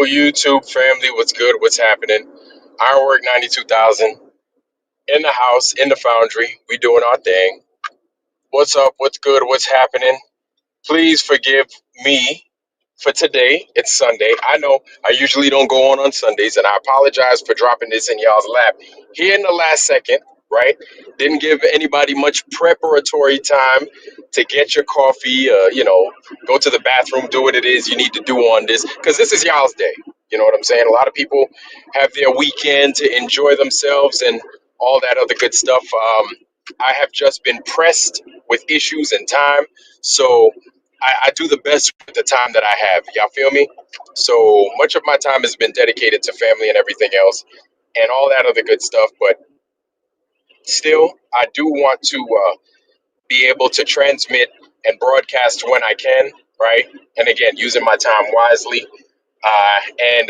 YouTube family, what's good? What's happening? Ironwork 92,000 in the house, in the foundry. We doing our thing. What's up? What's good? What's happening? Please forgive me for today. It's Sunday. I know I usually don't go on Sundays, and I apologize for dropping this in y'all's lap here in the last second, right? Didn't give anybody much preparatory time to get your coffee, go to the bathroom, do what it is you need to do on this, because this is y'all's day. You know what I'm saying? A lot of people have their weekend to enjoy themselves and all that other good stuff. I have just been pressed with issues and time, so I do the best with the time that I have. Y'all feel me? So much of my time has been dedicated to family and everything else and all that other good stuff. But still, I do want to be able to transmit and broadcast when I can, right? And again, using my time wisely and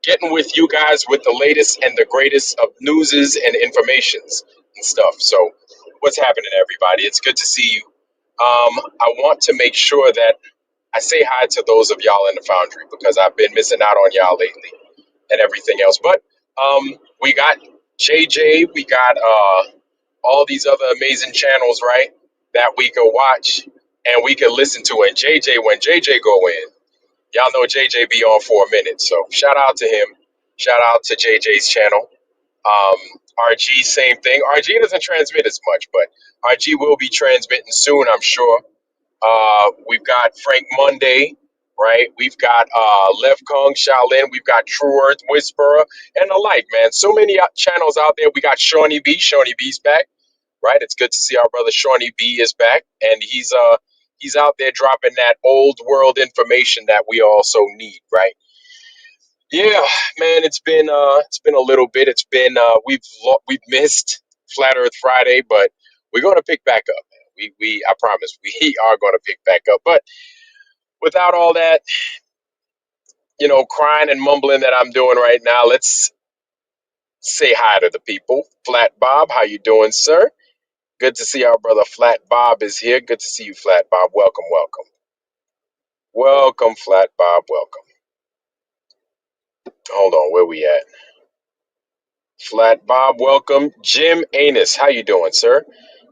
getting with you guys with the latest and the greatest of newses and informations and stuff. So, what's happening, everybody? It's good to see you. I want to make sure that I say hi to those of y'all in the Foundry because I've been missing out on y'all lately and everything else. But we got JJ, we got all these other amazing channels, right? That we could watch and we could listen to. And JJ, when JJ go in, y'all know JJ be on for a minute. So shout out to him. Shout out to JJ's channel. Um, RG, same thing. RG doesn't transmit as much, but RG will be transmitting soon, I'm sure. We've got Frank Monday, right? We've got Lev Kong, Shaolin. We've got True Earth Whisperer and the like, man. So many channels out there. We got Shawnee B. Shawnee B's back, right? It's good to see our brother Shawnee B is back, and he's out there dropping that old world information that we also need, right? Yeah, man. It's been a little bit. It's been we've missed Flat Earth Friday, but we're gonna pick back up. We I promise we are going to pick back up. But without all that, crying and mumbling that I'm doing right now, let's say hi to the people. Flat Bob, how you doing, sir? Good to see our brother Flat Bob is here. Good to see you, Flat Bob. Welcome, welcome. Welcome, Flat Bob. Welcome. Hold on, where we at? Flat Bob, welcome. Jim Anus, how you doing, sir?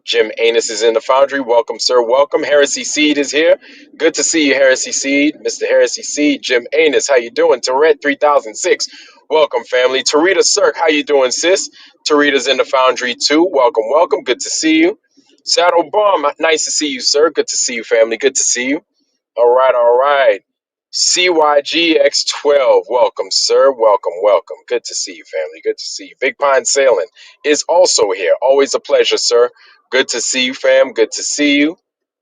Jim Anus is in the Foundry. Welcome, sir. Welcome. Heresy Seed is here. Good to see you, Heresy Seed. Mr. Heresy Seed. Jim Anus, how you doing? Tourette 3006. Welcome, family. Tarita Cirque, how you doing, sis? Tarita's in the Foundry too. Welcome, welcome. Good to see you. Saddle Bum, nice to see you, sir. Good to see you, family. Good to see you. All right, all right. CYGX12, welcome, sir. Welcome, welcome. Good to see you, family. Good to see you. Big Pine Sailing is also here. Always a pleasure, sir. Good to see you, fam. Good to see you.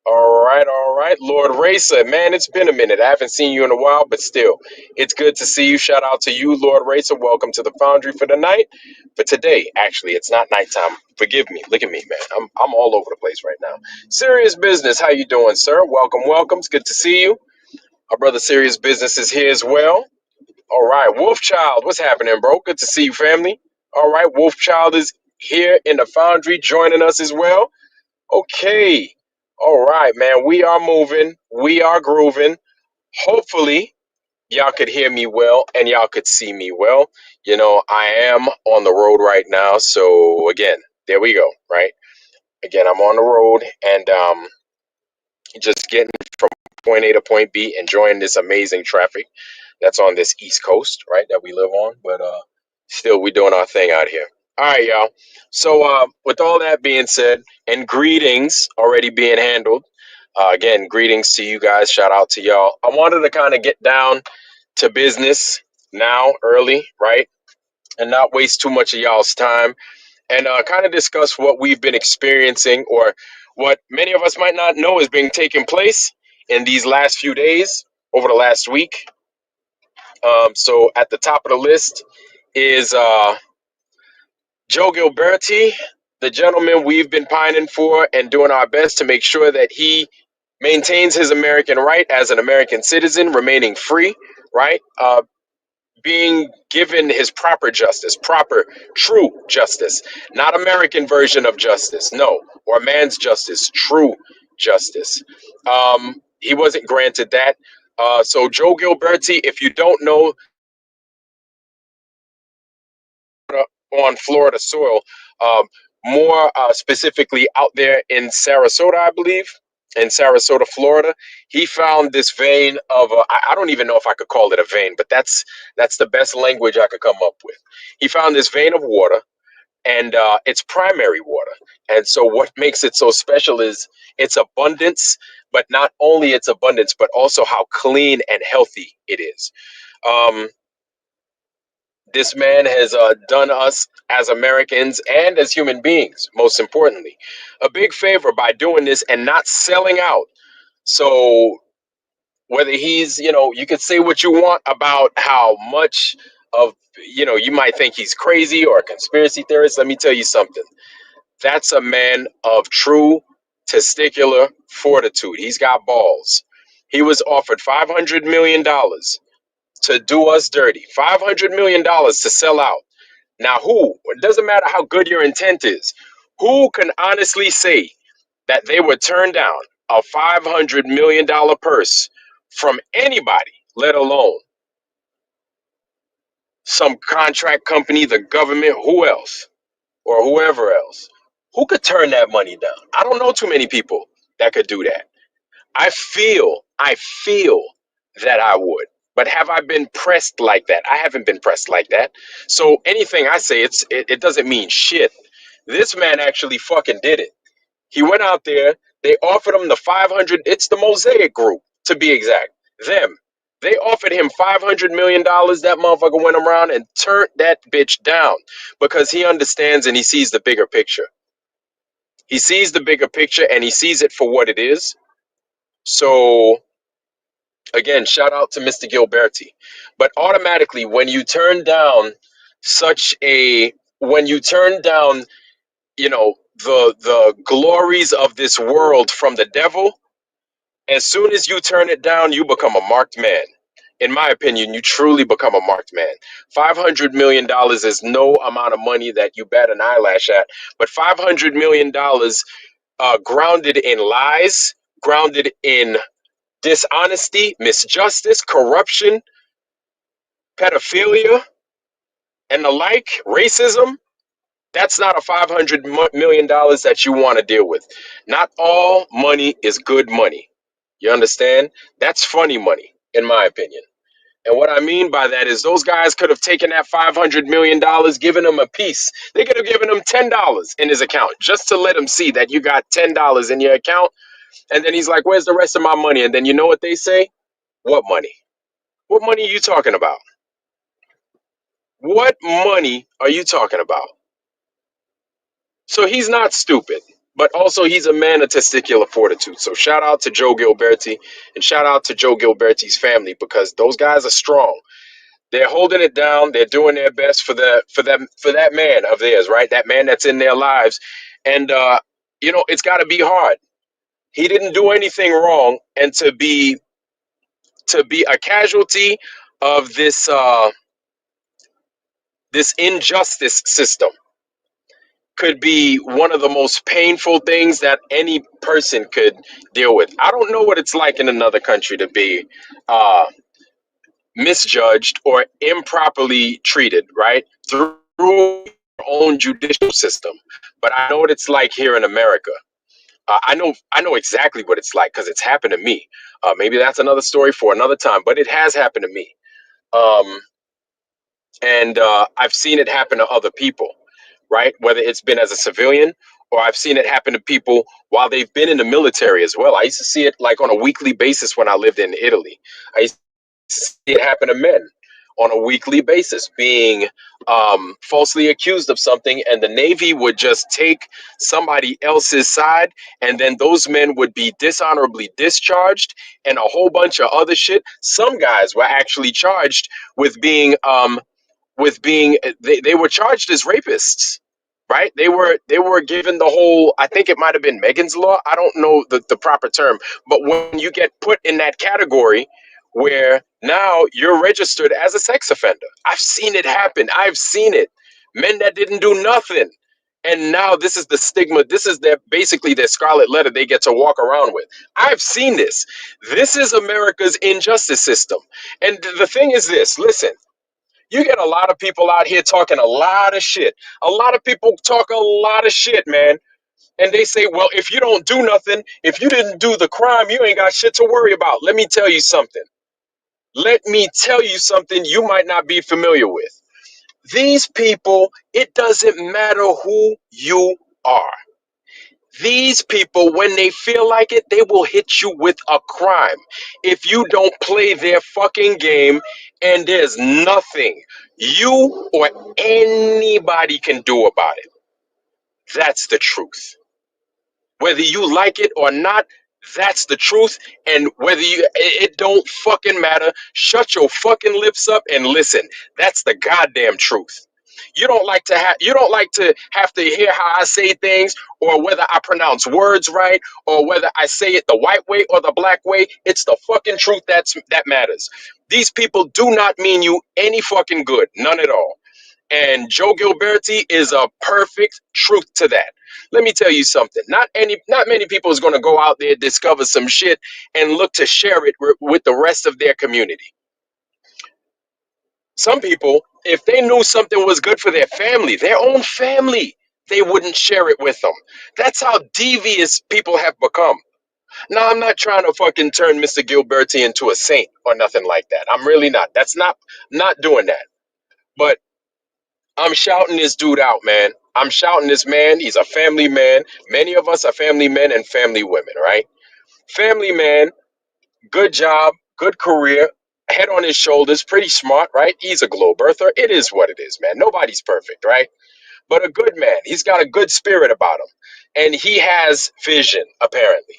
All right, all right. Lord Racer, man, it's been a minute. I haven't seen you in a while, but still, it's good to see you. Shout out to you, Lord Racer. Welcome to the Foundry for the night. For today, actually, it's not nighttime. Forgive me. Look at me, man. I'm all over the place right now. Serious Business, how you doing, sir? Welcome, welcome. It's good to see you. Our brother Serious Business is here as well. All right, Wolfchild, what's happening, bro? Good to see you, family. All right, Wolfchild is here in the Foundry joining us as well. Okay. All right, man. We are moving. We are grooving. Hopefully, y'all could hear me well and y'all could see me well. I am on the road right now. So, again, there we go, right? Again, I'm on the road and just getting from point A to point B, enjoying this amazing traffic that's on this East Coast, right, that we live on. But still, we doing our thing out here. All right, y'all. So with all that being said, and greetings already being handled, again, greetings to you guys. Shout out to y'all. I wanted to kind of get down to business now, early, right, and not waste too much of y'all's time, and kind of discuss what we've been experiencing or what many of us might not know is being taking place in these last few days over the last week. So at the top of the list is Joe Gilberti, the gentleman we've been pining for and doing our best to make sure that he maintains his American right as an American citizen, remaining free, right? Being given his proper justice, proper, true justice, not American version of justice, no, or man's justice, true justice. He wasn't granted that. So Joe Gilberti, if you don't know, on Florida soil, um, more specifically out there in Sarasota, I believe, in Sarasota, Florida. He found this vein of I don't even know if I could call it a vein, but that's the best language I could come up with. He found this vein of water, and it's primary water. And so, what makes it so special is its abundance, but not only its abundance, but also how clean and healthy it is. Um, this man has done us as Americans and as human beings, most importantly, a big favor by doing this and not selling out. So, whether he's, you could say what you want about how much of, you might think he's crazy or a conspiracy theorist. Let me tell you something. That's a man of true testicular fortitude. He's got balls. He was offered $500 million to do us dirty. $500 million to sell out. Now, who? It doesn't matter how good your intent is. Who can honestly say that they would turn down a $500 million purse from anybody, let alone some contract company, the government, who else, or whoever else? Who could turn that money down? I don't know too many people that could do that. I feel that I would. But have I been pressed like that? I haven't been pressed like that. So anything I say, it doesn't mean shit. This man actually fucking did it. He went out there. They offered him the 500. It's the Mosaic Group, to be exact. Them. They offered him $500 million. That motherfucker went around and turned that bitch down because he understands and he sees the bigger picture. He sees the bigger picture and he sees it for what it is. So again, shout out to Mr. Gilberti. But automatically, when you turn down, the glories of this world from the devil, as soon as you turn it down, you become a marked man. In my opinion, you truly become a marked man. $500 million is no amount of money that you bat an eyelash at, but $500 million, grounded in lies, grounded in dishonesty, misjustice, corruption, pedophilia, and the like, racism, that's not a $500 million that you want to deal with. Not all money is good money. You understand? That's funny money, in my opinion. And what I mean by that is those guys could have taken that $500 million, given him a piece. They could have given him $10 in his account just to let him see that you got $10 in your account. And then he's like, "Where's the rest of my money?" And then you know what they say? What money? What money are you talking about? What money are you talking about? So he's not stupid, but also he's a man of testicular fortitude. So shout out to Joe Gilberti and shout out to Joe Gilberti's family because those guys are strong. They're holding it down. They're doing their best for that man of theirs, right? That man that's in their lives, and it's got to be hard. He didn't do anything wrong, and to be a casualty of this injustice system could be one of the most painful things that any person could deal with. I don't know what it's like in another country to be uh, misjudged or improperly treated, right? Through your own judicial system. But I know what it's like here in America. I know exactly what it's like because it's happened to me. Maybe that's another story for another time, but it has happened to me. Um, and I've seen it happen to other people, right? Whether it's been as a civilian or I've seen it happen to people while they've been in the military as well. I used to see it like on a weekly basis when I lived in Italy. I used to see it happen to men on a weekly basis, being falsely accused of something, and the Navy would just take somebody else's side, and then those men would be dishonorably discharged, and a whole bunch of other shit. Some guys were actually charged with being they were charged as rapists, right? They were given the whole, I think it might have been Megan's law, I don't know the proper term, but when you get put in that category where now you're registered as a sex offender, I've seen it happen. I've seen it. Men that didn't do nothing, and now this is the stigma. This is their basically their scarlet letter they get to walk around with. I've seen this. This is America's injustice system. And the thing is this, listen, You get a lot of people out here talking a lot of shit. A lot of people talk a lot of shit, man. And they say, well, if you don't do nothing, if you didn't do the crime, you ain't got shit to worry about. Let me tell you something. Let me tell you something you might not be familiar with. These people, it doesn't matter who you are. These people, when they feel like it, they will hit you with a crime if you don't play their fucking game, and there's nothing you or anybody can do about it. That's the truth. Whether you like it or not, that's the truth. And whether it don't fucking matter. Shut your fucking lips up and listen. That's the goddamn truth. You don't like to have to hear how I say things, or whether I pronounce words right, or whether I say it the white way or the black way. It's the fucking truth that matters. These people do not mean you any fucking good, none at all. And Joe Gilberti is a perfect truth to that. Let me tell you something. Not many people is going to go out there, discover some shit, and look to share it with the rest of their community. Some people, if they knew something was good for their family, their own family, they wouldn't share it with them. That's how devious people have become. Now, I'm not trying to fucking turn Mr. Gilberti into a saint or nothing like that. I'm really not. That's not doing that. But I'm shouting this dude out, man. I'm shouting this man. He's a family man. Many of us are family men and family women, right? Family man, good job, good career, head on his shoulders, pretty smart, right? He's a globe earther. It is what it is, man. Nobody's perfect, right? But a good man. He's got a good spirit about him. And he has vision, apparently.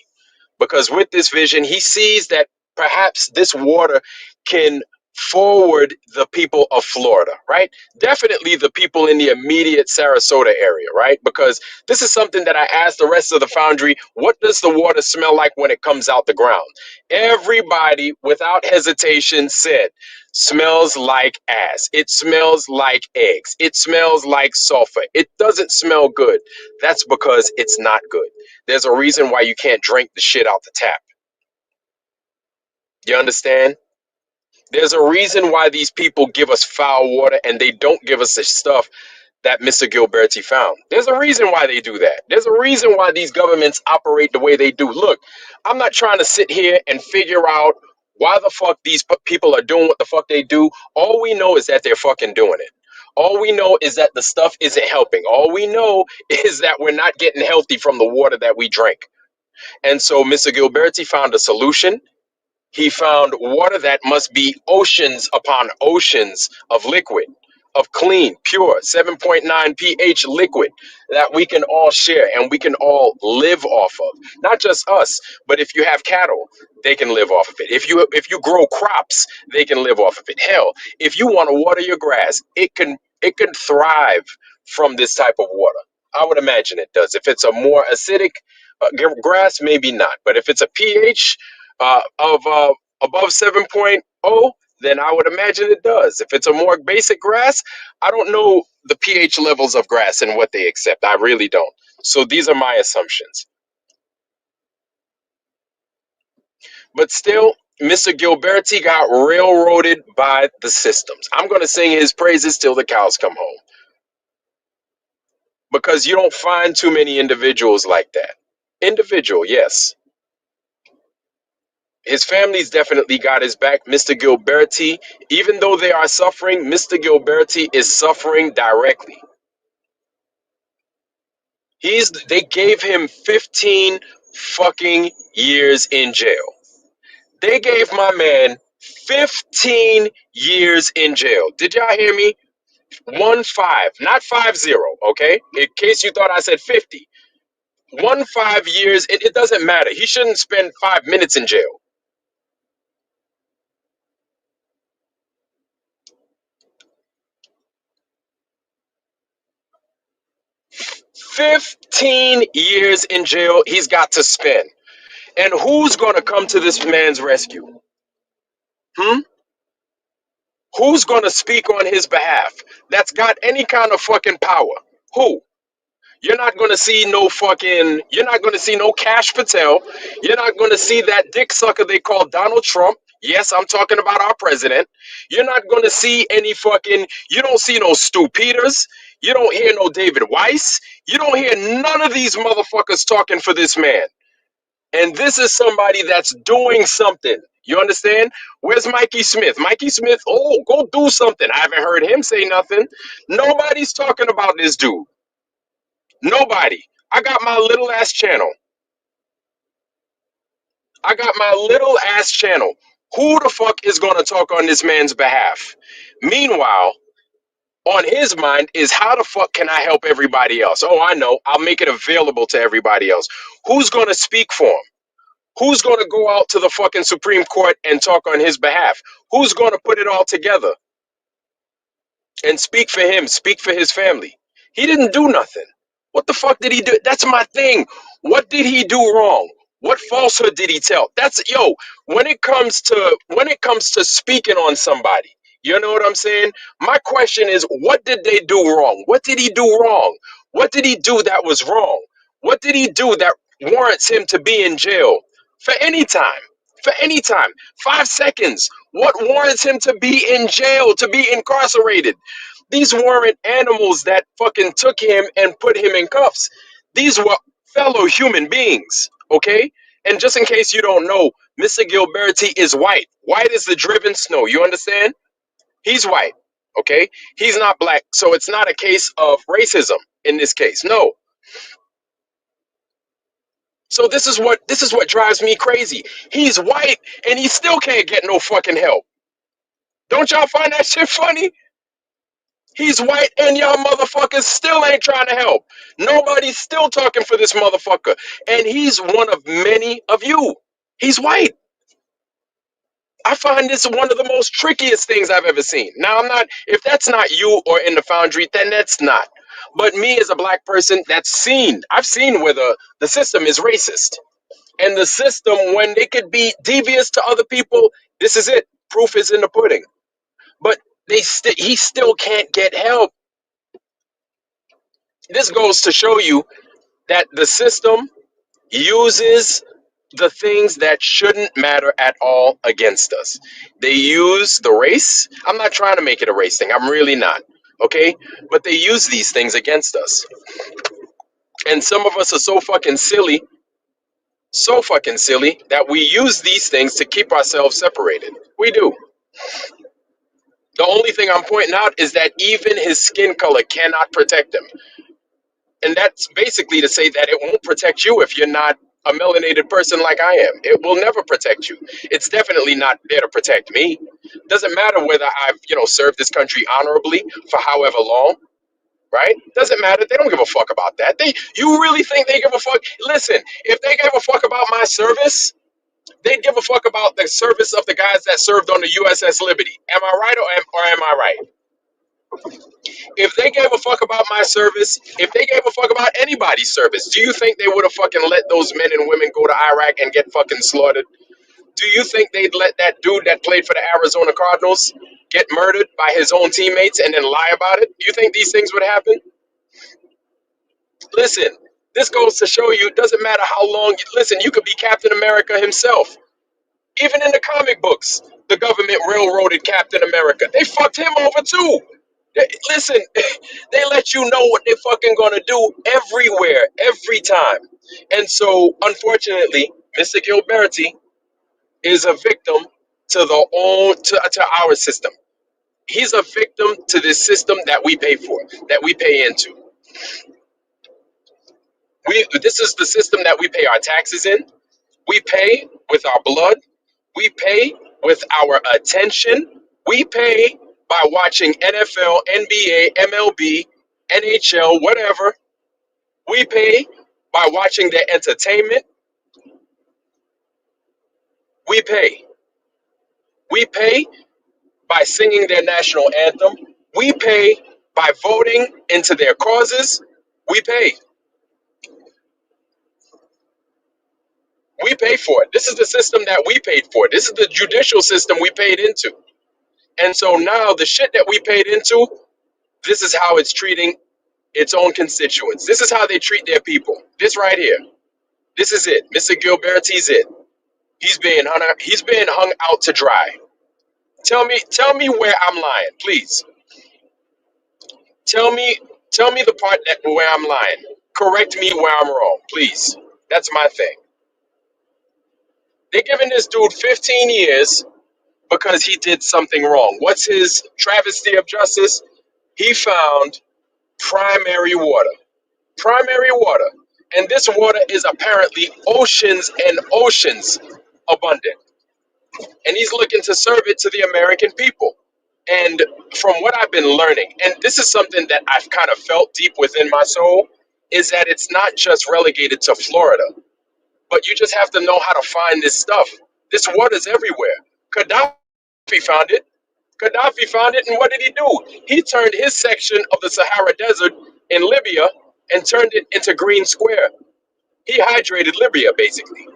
Because with this vision, he sees that perhaps this water can forward the people of Florida, right? Definitely the people in the immediate Sarasota area, right? Because this is something that I asked the rest of the Foundry, what does the water smell like when it comes out the ground? Everybody, without hesitation, said, smells like ass. It smells like eggs. It smells like sulfur. It doesn't smell good. That's because it's not good. There's a reason why you can't drink the shit out the tap. You understand? There's a reason why these people give us foul water and they don't give us the stuff that Mr. Gilberti found. There's a reason why they do that. There's a reason why these governments operate the way they do. Look, I'm not trying to sit here and figure out why the fuck these people are doing what the fuck they do. All we know is that they're fucking doing it. All we know is that the stuff isn't helping. All we know is that we're not getting healthy from the water that we drink. And so Mr. Gilberti found a solution. He found water that must be oceans upon oceans of liquid, of clean, pure, 7.9 pH liquid that we can all share and we can all live off of. Not just us, but if you have cattle, they can live off of it. If you grow crops, they can live off of it. Hell, if you want to water your grass, it can thrive from this type of water. I would imagine it does. If it's a more acidic grass, maybe not. But if it's a pH of above 7.0, then I would imagine it does. If it's a more basic grass, I don't know the pH levels of grass and what they accept. I really don't. So these are my assumptions. But still, Mr. Gilberti got railroaded by the systems. I'm going to sing his praises till the cows come home because you don't find too many individuals like that. Individual, yes. His family's definitely got his back. Mr. Gilberti, even though they are suffering, Mr. Gilberti is suffering directly. They gave him 15 fucking years in jail. They gave my man 15 years in jail. Did y'all hear me? 1-5, not 50, okay? In case you thought I said 50. 1-5 years, it doesn't matter. He shouldn't spend 5 minutes in jail. 15 years in jail he's got to spend. And who's going to come to this man's rescue? Hmm? Who's going to speak on his behalf that's got any kind of fucking power? Who? You're not going to see no Cash Patel. You're not going to see that dick sucker they call Donald Trump. Yes, I'm talking about our president. You're not going to see any fucking, you don't see no Stu Peters. You don't hear no David Weiss. You don't hear none of these motherfuckers talking for this man. And this is somebody that's doing something. You understand? Where's Mikey Smith? Mikey Smith, oh, go do something. I haven't heard him say nothing. Nobody's talking about this dude. Nobody. I got my little ass channel. I got my little ass channel. Who the fuck is going to talk on this man's behalf? Meanwhile, on his mind is how the fuck can I help everybody else? Oh, I know. I'll make it available to everybody else. Who's going to speak for him? Who's going to go out to the fucking Supreme Court and talk on his behalf? Who's going to put it all together and speak for him, speak for his family? He didn't do nothing. What the fuck did he do? That's my thing. What did he do wrong? What falsehood did he tell? That's yo, when it comes to speaking on somebody, you know what I'm saying? My question is, what did they do wrong? What did he do wrong? What did he do that was wrong? What did he do that warrants him to be in jail for any time? For any time. 5 seconds. What warrants him to be in jail, to be incarcerated? These weren't animals that fucking took him and put him in cuffs. These were fellow human beings, okay? And just in case you don't know, Mr. Gilberti is white. White is the driven snow. You understand? He's white, okay? He's not black. So it's not a case of racism in this case. No. So this is what drives me crazy. He's white and he still can't get no fucking help. Don't y'all find that shit funny? He's white and y'all motherfuckers still ain't trying to help. Nobody's still talking for this motherfucker. And he's one of many of you. He's white. I find this one of the most trickiest things I've ever seen. Now, I'm not, if that's not you or in the Foundry, then that's not. But me as a black person, I've seen where the system is racist. And the system, when they could be devious to other people, this is it. Proof is in the pudding. But he still can't get help. This goes to show you that the system uses the things that shouldn't matter at all against us. They use the race. I'm not trying to make it a race thing. I'm really not. Okay? But they use these things against us. And some of us are so fucking silly that we use these things to keep ourselves separated. We do. The only thing I'm pointing out is that even his skin color cannot protect him. And that's basically to say that it won't protect you if you're not a melanated person like I am. It will never protect you. It's definitely not there to protect me. Doesn't matter whether I've, served this country honorably for however long, right? Doesn't matter. They don't give a fuck about that. You really think they give a fuck? Listen, if they gave a fuck about my service, they'd give a fuck about the service of the guys that served on the USS Liberty. Am I right or am I right? If they gave a fuck about my service, if they gave a fuck about anybody's service, do you think they would have fucking let those men and women go to Iraq and get fucking slaughtered? Do you think they'd let that dude that played for the Arizona Cardinals get murdered by his own teammates and then lie about it? Do you think these things would happen? Listen, this goes to show you it doesn't matter how long. Listen, you could be Captain America himself. Even in the comic books, the government railroaded Captain America. They fucked him over too. Listen, they let you know what they're fucking gonna do everywhere, every time. And so, unfortunately, Mr. Gilberti is a victim to our system. He's a victim to this system that we pay for, that we pay into. This is the system that we pay our taxes in. We pay with our blood. We pay with our attention. We pay by watching NFL, NBA, MLB, NHL, whatever. We pay by watching their entertainment. We pay. We pay by singing their national anthem. We pay by voting into their causes. We pay. We pay for it. This is the system that we paid for. This is the judicial system we paid into. And so now the shit that we paid into, this is how it's treating its own constituents. This is how they treat their people. This right here. This is it. Mr. Gilberti's it. He's being hung out to dry. Tell me where I'm lying, please. Tell me tell me the part that where I'm lying. Correct me where I'm wrong, please. That's my thing. They're giving this dude 15 years because he did something wrong. What's his travesty of justice? He found primary water. Primary water. And this water is apparently oceans and oceans abundant. And he's looking to serve it to the American people. And from what I've been learning, and this is something that I've kind of felt deep within my soul, is that it's not just relegated to Florida, but you just have to know how to find this stuff. This water's everywhere. Gaddafi found it. Gaddafi found it, and what did he do? He turned his section of the Sahara Desert in Libya and turned it into Green Square. He hydrated Libya, basically.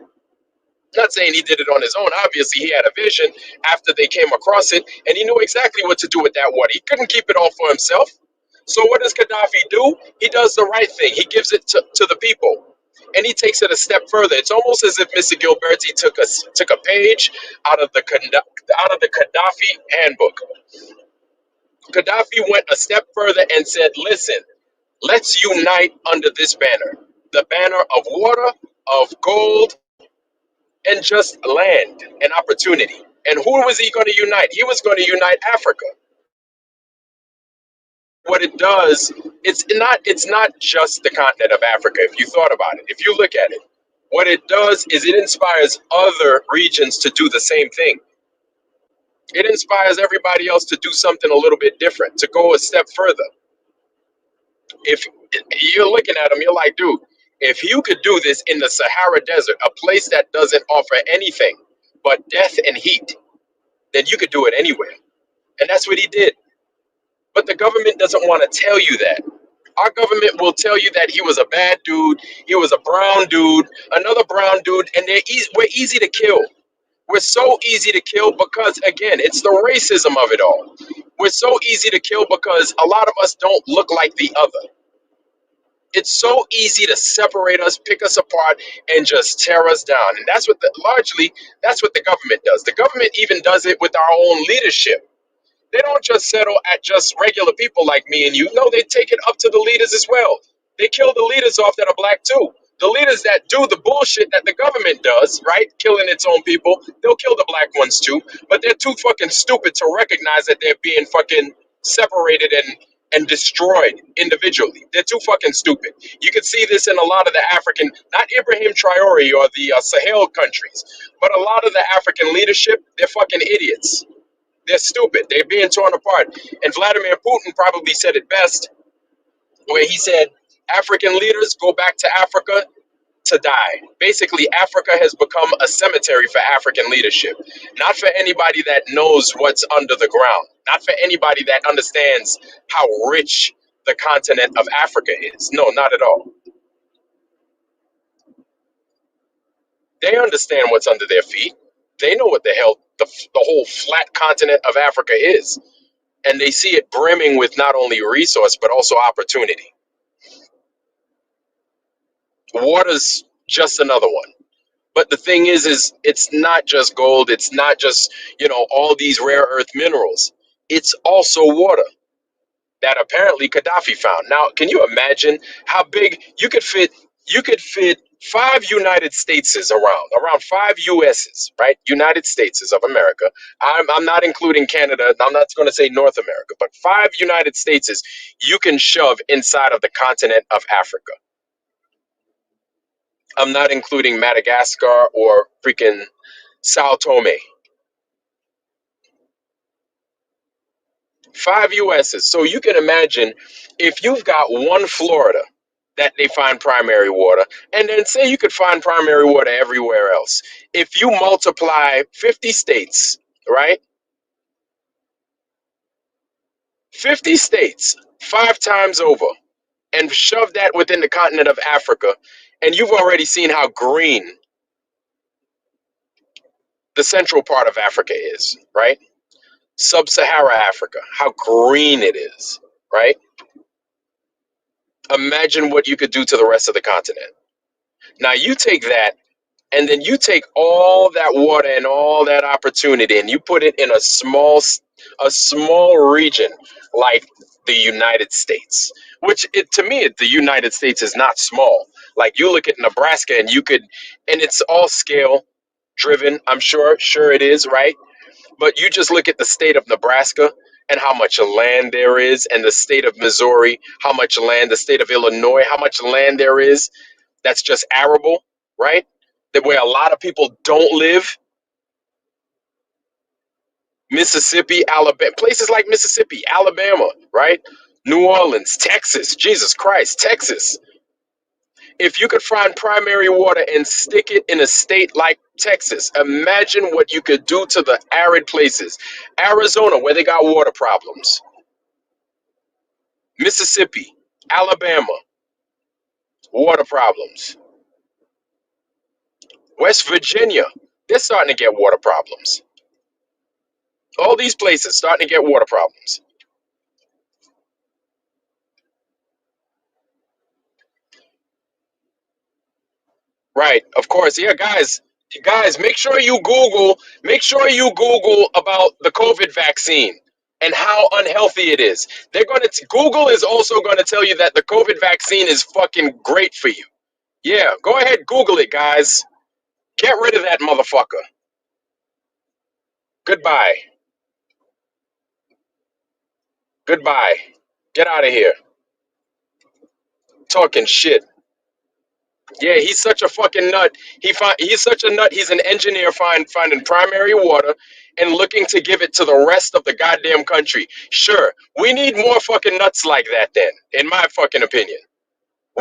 Not saying he did it on his own. Obviously, he had a vision after they came across it, and he knew exactly what to do with that water. He couldn't keep it all for himself. So what does Gaddafi do? He does the right thing. He gives it to the people, and he takes it a step further. It's almost as if Mr. Gilberti took a page out of the Gaddafi handbook. Gaddafi went a step further and said, "Listen, let's unite under this banner, the banner of water, of gold, and just land and opportunity." And who was he going to unite? He was going to unite Africa. What it does, it's not just the continent of Africa. If you thought about it, if you look at it, what it does is it inspires other regions to do the same thing. It inspires everybody else to do something a little bit different, to go a step further. If you're looking at them, you're like, dude, if you could do this in the Sahara Desert, a place that doesn't offer anything but death and heat, then you could do it anywhere. And that's what he did. But the government doesn't want to tell you that. Our government will tell you that he was a bad dude, he was a brown dude, another brown dude, and we're easy to kill. We're so easy to kill because, again, it's the racism of it all. We're so easy to kill because a lot of us don't look like the other. It's so easy to separate us, pick us apart, and just tear us down. And largely, that's what the government does. The government even does it with our own leadership. They don't just settle at just regular people like me and you. No, they take it up to the leaders as well. They kill the leaders off that are black too. The leaders that do the bullshit that the government does, right? Killing its own people, they'll kill the black ones too. But they're too fucking stupid to recognize that they're being fucking separated and destroyed individually. They're too fucking stupid. You can see this in a lot of the African, not Ibrahim Traore or the Sahel countries, but a lot of the African leadership, they're fucking idiots. They're stupid. They're being torn apart. And Vladimir Putin probably said it best, where he said, African leaders go back to Africa to die. Basically, Africa has become a cemetery for African leadership, not for anybody that knows what's under the ground, not for anybody that understands how rich the continent of Africa is. No, not at all. They understand what's under their feet. They know what the hell the whole flat continent of Africa is. And they see it brimming with not only resource, but also opportunity. Water's just another one. But the thing is it's not just gold. It's not just, all these rare earth minerals. It's also water that apparently Gaddafi found. Now, can you imagine how big you could fit 5 United States around 5 USs, right? United States of America. I'm not including Canada. I'm not going to say North America, but 5 United States you can shove inside of the continent of Africa. I'm not including Madagascar or freaking Sao Tome. 5 USs. So you can imagine if you've got one Florida that they find primary water, and then say you could find primary water everywhere else. If you multiply 50 states, right? 50 states, 5 times over, and shove that within the continent of Africa, and you've already seen how green the central part of Africa is, right? Sub-Sahara Africa, how green it is, right? Imagine what you could do to the rest of the continent. Now you take that And then you take all that water and all that opportunity and you put it in a small region like the United States, which to me the United States is not small. Like you look at Nebraska and you could, and it's all scale driven, I'm sure it is, right? But you just look at the state of Nebraska and how much land there is, and the state of Missouri, how much land, the state of Illinois, how much land there is that's just arable, right? That where a lot of people don't live. Mississippi, Alabama, places like Mississippi, Alabama, right? New Orleans, Texas, Jesus Christ, Texas. If you could find primary water and stick it in a state like Texas, imagine what you could do to the arid places. Arizona, where they got water problems. Mississippi, Alabama, water problems. West Virginia, they're starting to get water problems. All these places starting to get water problems. Right, of course. Yeah, guys, make sure you Google about the COVID vaccine and how unhealthy it is. Google is also going to tell you that the COVID vaccine is fucking great for you. Yeah, go ahead, Google it, guys. Get rid of that motherfucker. Goodbye. Goodbye. Get out of here. Talking shit. Yeah, he's such a fucking nut. He's such a nut. He's an engineer finding primary water and looking to give it to the rest of the goddamn country. Sure, we need more fucking nuts like that then, in my fucking opinion.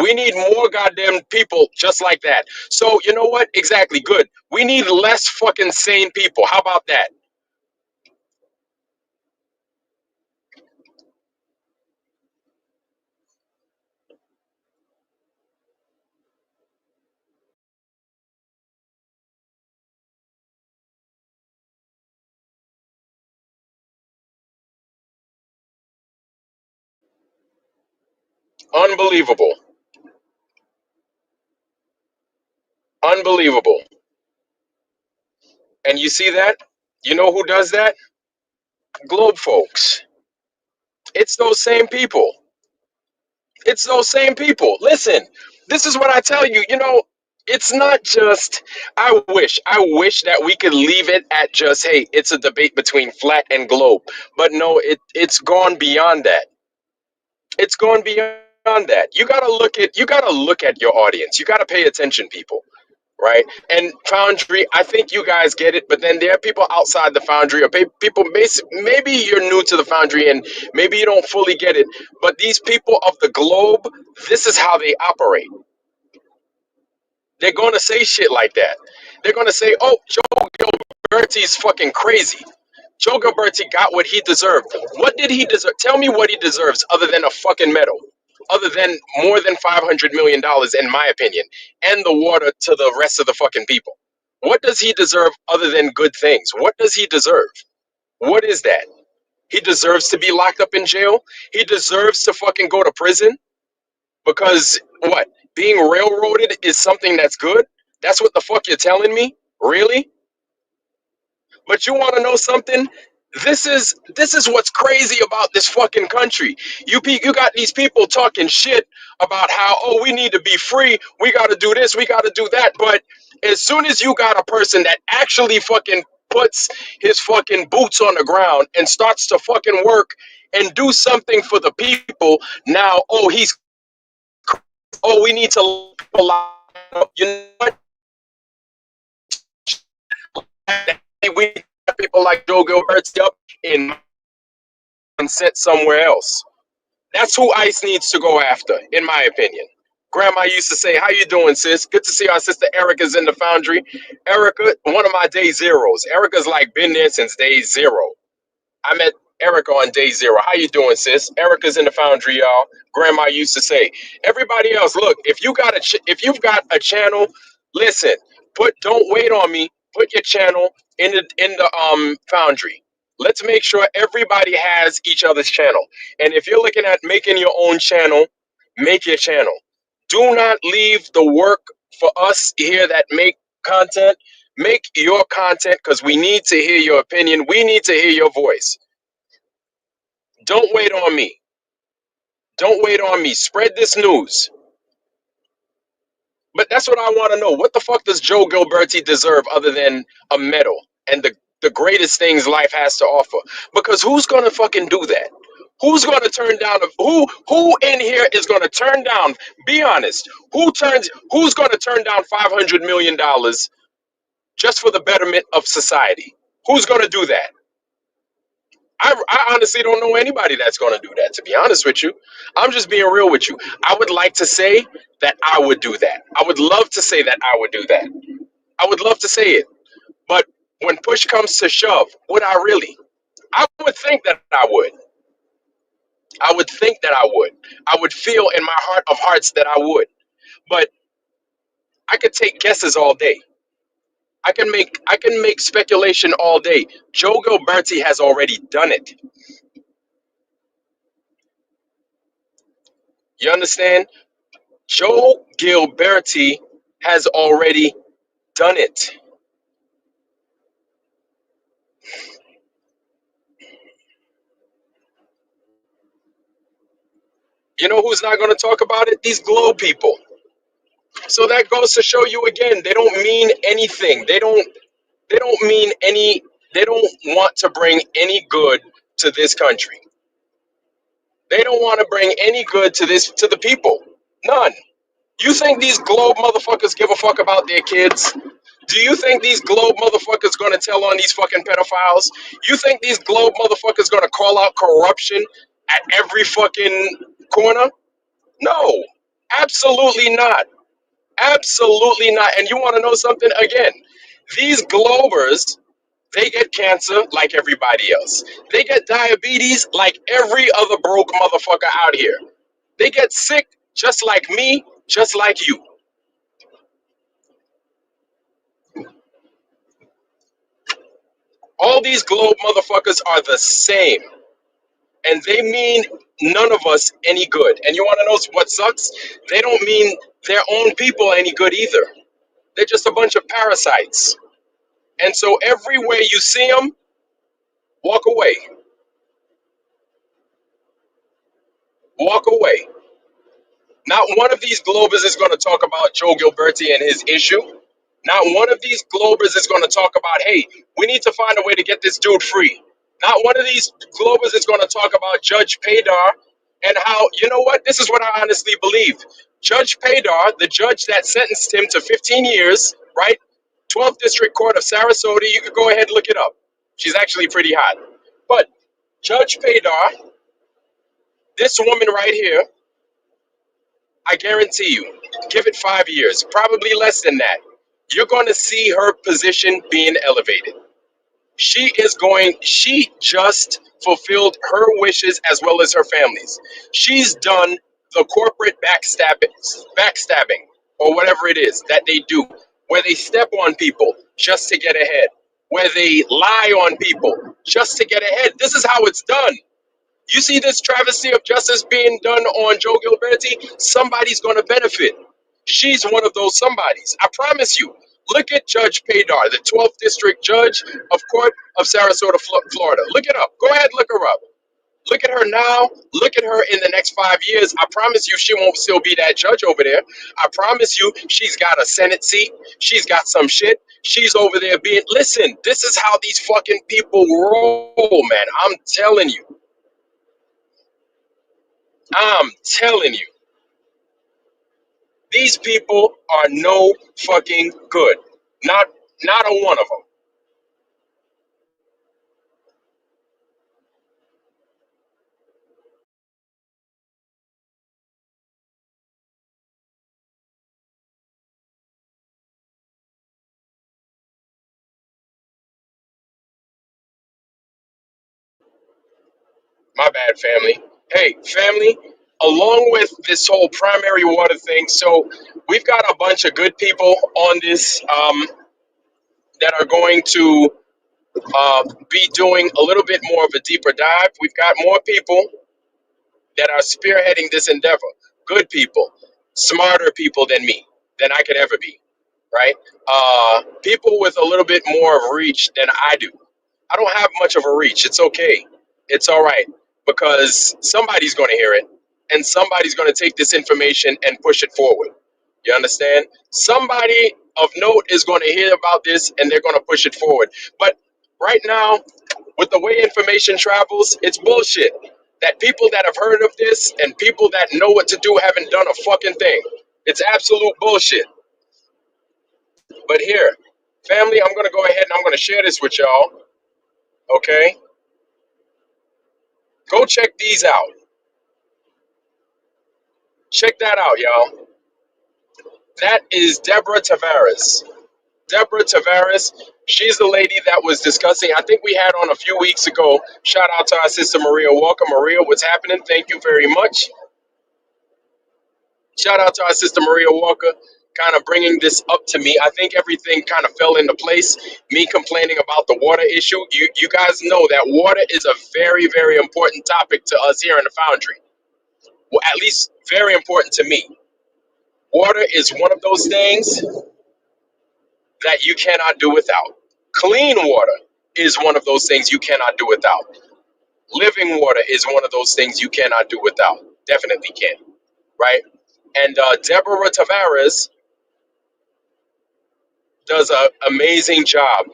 We need more goddamn people just like that. So, you know what? Exactly, good. We need less fucking sane people. How about that? Unbelievable. Unbelievable. And you see that? You know who does that? Globe folks. It's those same people. It's those same people. Listen, this is what I tell you. It's not just. I wish that we could leave it at just, hey, it's a debate between flat and globe. But no, it's gone beyond that. It's gone beyond that. You gotta look at your audience. You gotta pay attention, people. Right? And Foundry, I think you guys get it, but then there are people outside the Foundry, or people, maybe you're new to the Foundry and maybe you don't fully get it, but these people of the globe, this is how they operate. They're going to say shit like that. They're going to say, oh, Joe Gilberti's fucking crazy. Joe Gilberti got what he deserved. What did he deserve? Tell me what he deserves other than a fucking medal, other than more than $500 million, in my opinion, and the water to the rest of the fucking people. What does he deserve other than good things? What does he deserve? What is that? He deserves to be locked up in jail. He deserves to fucking go to prison because what? Being railroaded is something that's good? That's what the fuck you're telling me? Really? But you want to know something? This is what's crazy about this fucking country. You got these people talking shit about how, oh, we need to be free, we got to do this, we got to do that. But as soon as you got a person that actually fucking puts his fucking boots on the ground and starts to fucking work and do something for the people, now, we need to lock people up. You know what? We got people like Joe Gilberti up in and set somewhere else. That's who ICE needs to go after, in my opinion. Grandma used to say, "How you doing, sis? Good to see our sister Erica's in the Foundry." Erica, one of my day zeros. Erica's like been there since day zero. I met Erica on day zero. How you doing, sis? Erica's in the Foundry, y'all. Grandma used to say, everybody else, look, if you've got a channel, listen, don't wait on me. Put your channel in the Foundry. Let's make sure everybody has each other's channel. And if you're looking at making your own channel, make your channel. Do not leave the work for us here that make content, make your content because we need to hear your opinion. We need to hear your voice. Don't wait on me. Don't wait on me. Spread this news. But that's what I want to know. What the fuck does Joe Gilberti deserve other than a medal and the greatest things life has to offer? Because who's gonna fucking do that? Who's gonna turn down who in here is gonna turn down, be honest, who's gonna turn down $500 million just for the betterment of society? Who's gonna do that? I honestly don't know anybody that's gonna do that, to be honest with you. I'm just being real with you. I would like to say that I would do that. I would love to say that I would do that. I would love to say it, but when push comes to shove, would I really? I would think that I would. I would think that I would. I would feel in my heart of hearts that I would. But I could take guesses all day. I can make speculation all day. Joe Gilberti has already done it. You understand? Joe Gilberti has already done it. You know who's not going to talk about it? These globe people. So that goes to show you again, they don't mean anything. They don't mean any, they don't want to bring any good to this country. They don't want to bring any good to the people. None. You think these globe motherfuckers give a fuck about their kids? Do you think these globe motherfuckers gonna tell on these fucking pedophiles? You think these globe motherfuckers gonna call out corruption at every fucking corner? No. Absolutely not. Absolutely not. And you want to know something? Again, these globers, they get cancer like everybody else. They get diabetes like every other broke motherfucker out here. They get sick just like me, just like you. All these globe motherfuckers are the same. And they mean none of us any good. And you want to know what sucks? They don't mean their own people any good either. They're just a bunch of parasites. And so everywhere you see them, walk away. Walk away. Not one of these Globers is going to talk about Joe Gilberti and his issue. Not one of these Globers is going to talk about, hey, we need to find a way to get this dude free. Not one of these Globers is going to talk about Judge Paydar and how, you know what, this is what I honestly believe. Judge Paydar, the judge that sentenced him to 15 years, right? 12th District Court of Sarasota, you could go ahead and look it up. She's actually pretty hot. But Judge Paydar, this woman right here, I guarantee you, give it 5 years, probably less than that. You're going to see her position being elevated. She just fulfilled her wishes as well as her family's. She's done the corporate backstabbing, or whatever it is that they do, where they step on people just to get ahead, where they lie on people just to get ahead. This is how it's done. You see this travesty of justice being done on Joe Gilberti? Somebody's going to benefit. She's one of those somebodies. I promise you. Look at Judge Paydar, the 12th District Judge of Court of Sarasota, Florida. Look it up. Go ahead, look her up. Look at her now. Look at her in the next 5 years. I promise you she won't still be that judge over there. I promise you she's got a Senate seat. She's got some shit. She's over there being. Listen, this is how these fucking people roll, man. I'm telling you. I'm telling you, these people are no fucking good. Not not a one of them. My bad, family. Hey, family, along with this whole primary water thing, so we've got a bunch of good people on this that are going to be doing a little bit more of a deeper dive. We've got more people that are spearheading this endeavor. Good people, smarter people than me, than I could ever be. right? People with a little bit more of reach than I do. I don't have much of a reach. It's okay. It's all right because somebody's going to hear it and somebody's going to take this information and push it forward. You understand? Somebody of note is going to hear about this and they're going to push it forward. But right now, with the way information travels, it's bullshit. That people that have heard of this and people that know what to do haven't done a fucking thing. It's absolute bullshit. But here, family, I'm going to go ahead and I'm going to share this with y'all. Okay? Go check these out. Check that out, y'all. That is Deborah Tavares. Deborah Tavares, she's the lady that was discussing, I think we had on a few weeks ago. Shout out to our sister Maria Walker. Maria, what's happening? Thank you very much. Shout out to our sister Maria Walker, kind of bringing this up to me. I think everything kind of fell into place. Me complaining about the water issue. You guys know that water is a very, very important topic to us here in the Foundry. Well, at least very important to me. Water is one of those things that you cannot do without. Clean water is one of those things you cannot do without. Living water is one of those things you cannot do without. Definitely can, right? And Deborah Tavares does an amazing job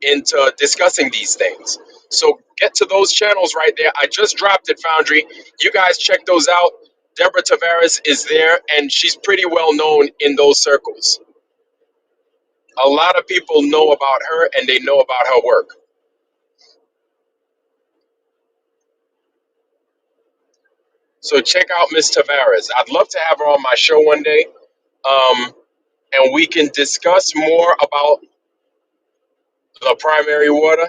into discussing these things. So get to those channels right there. I just dropped it, Foundry. You guys check those out. Deborah Tavares is there, and she's pretty well known in those circles. A lot of people know about her, and they know about her work. So check out Miss Tavares. I'd love to have her on my show one day, um, and we can discuss more about the primary water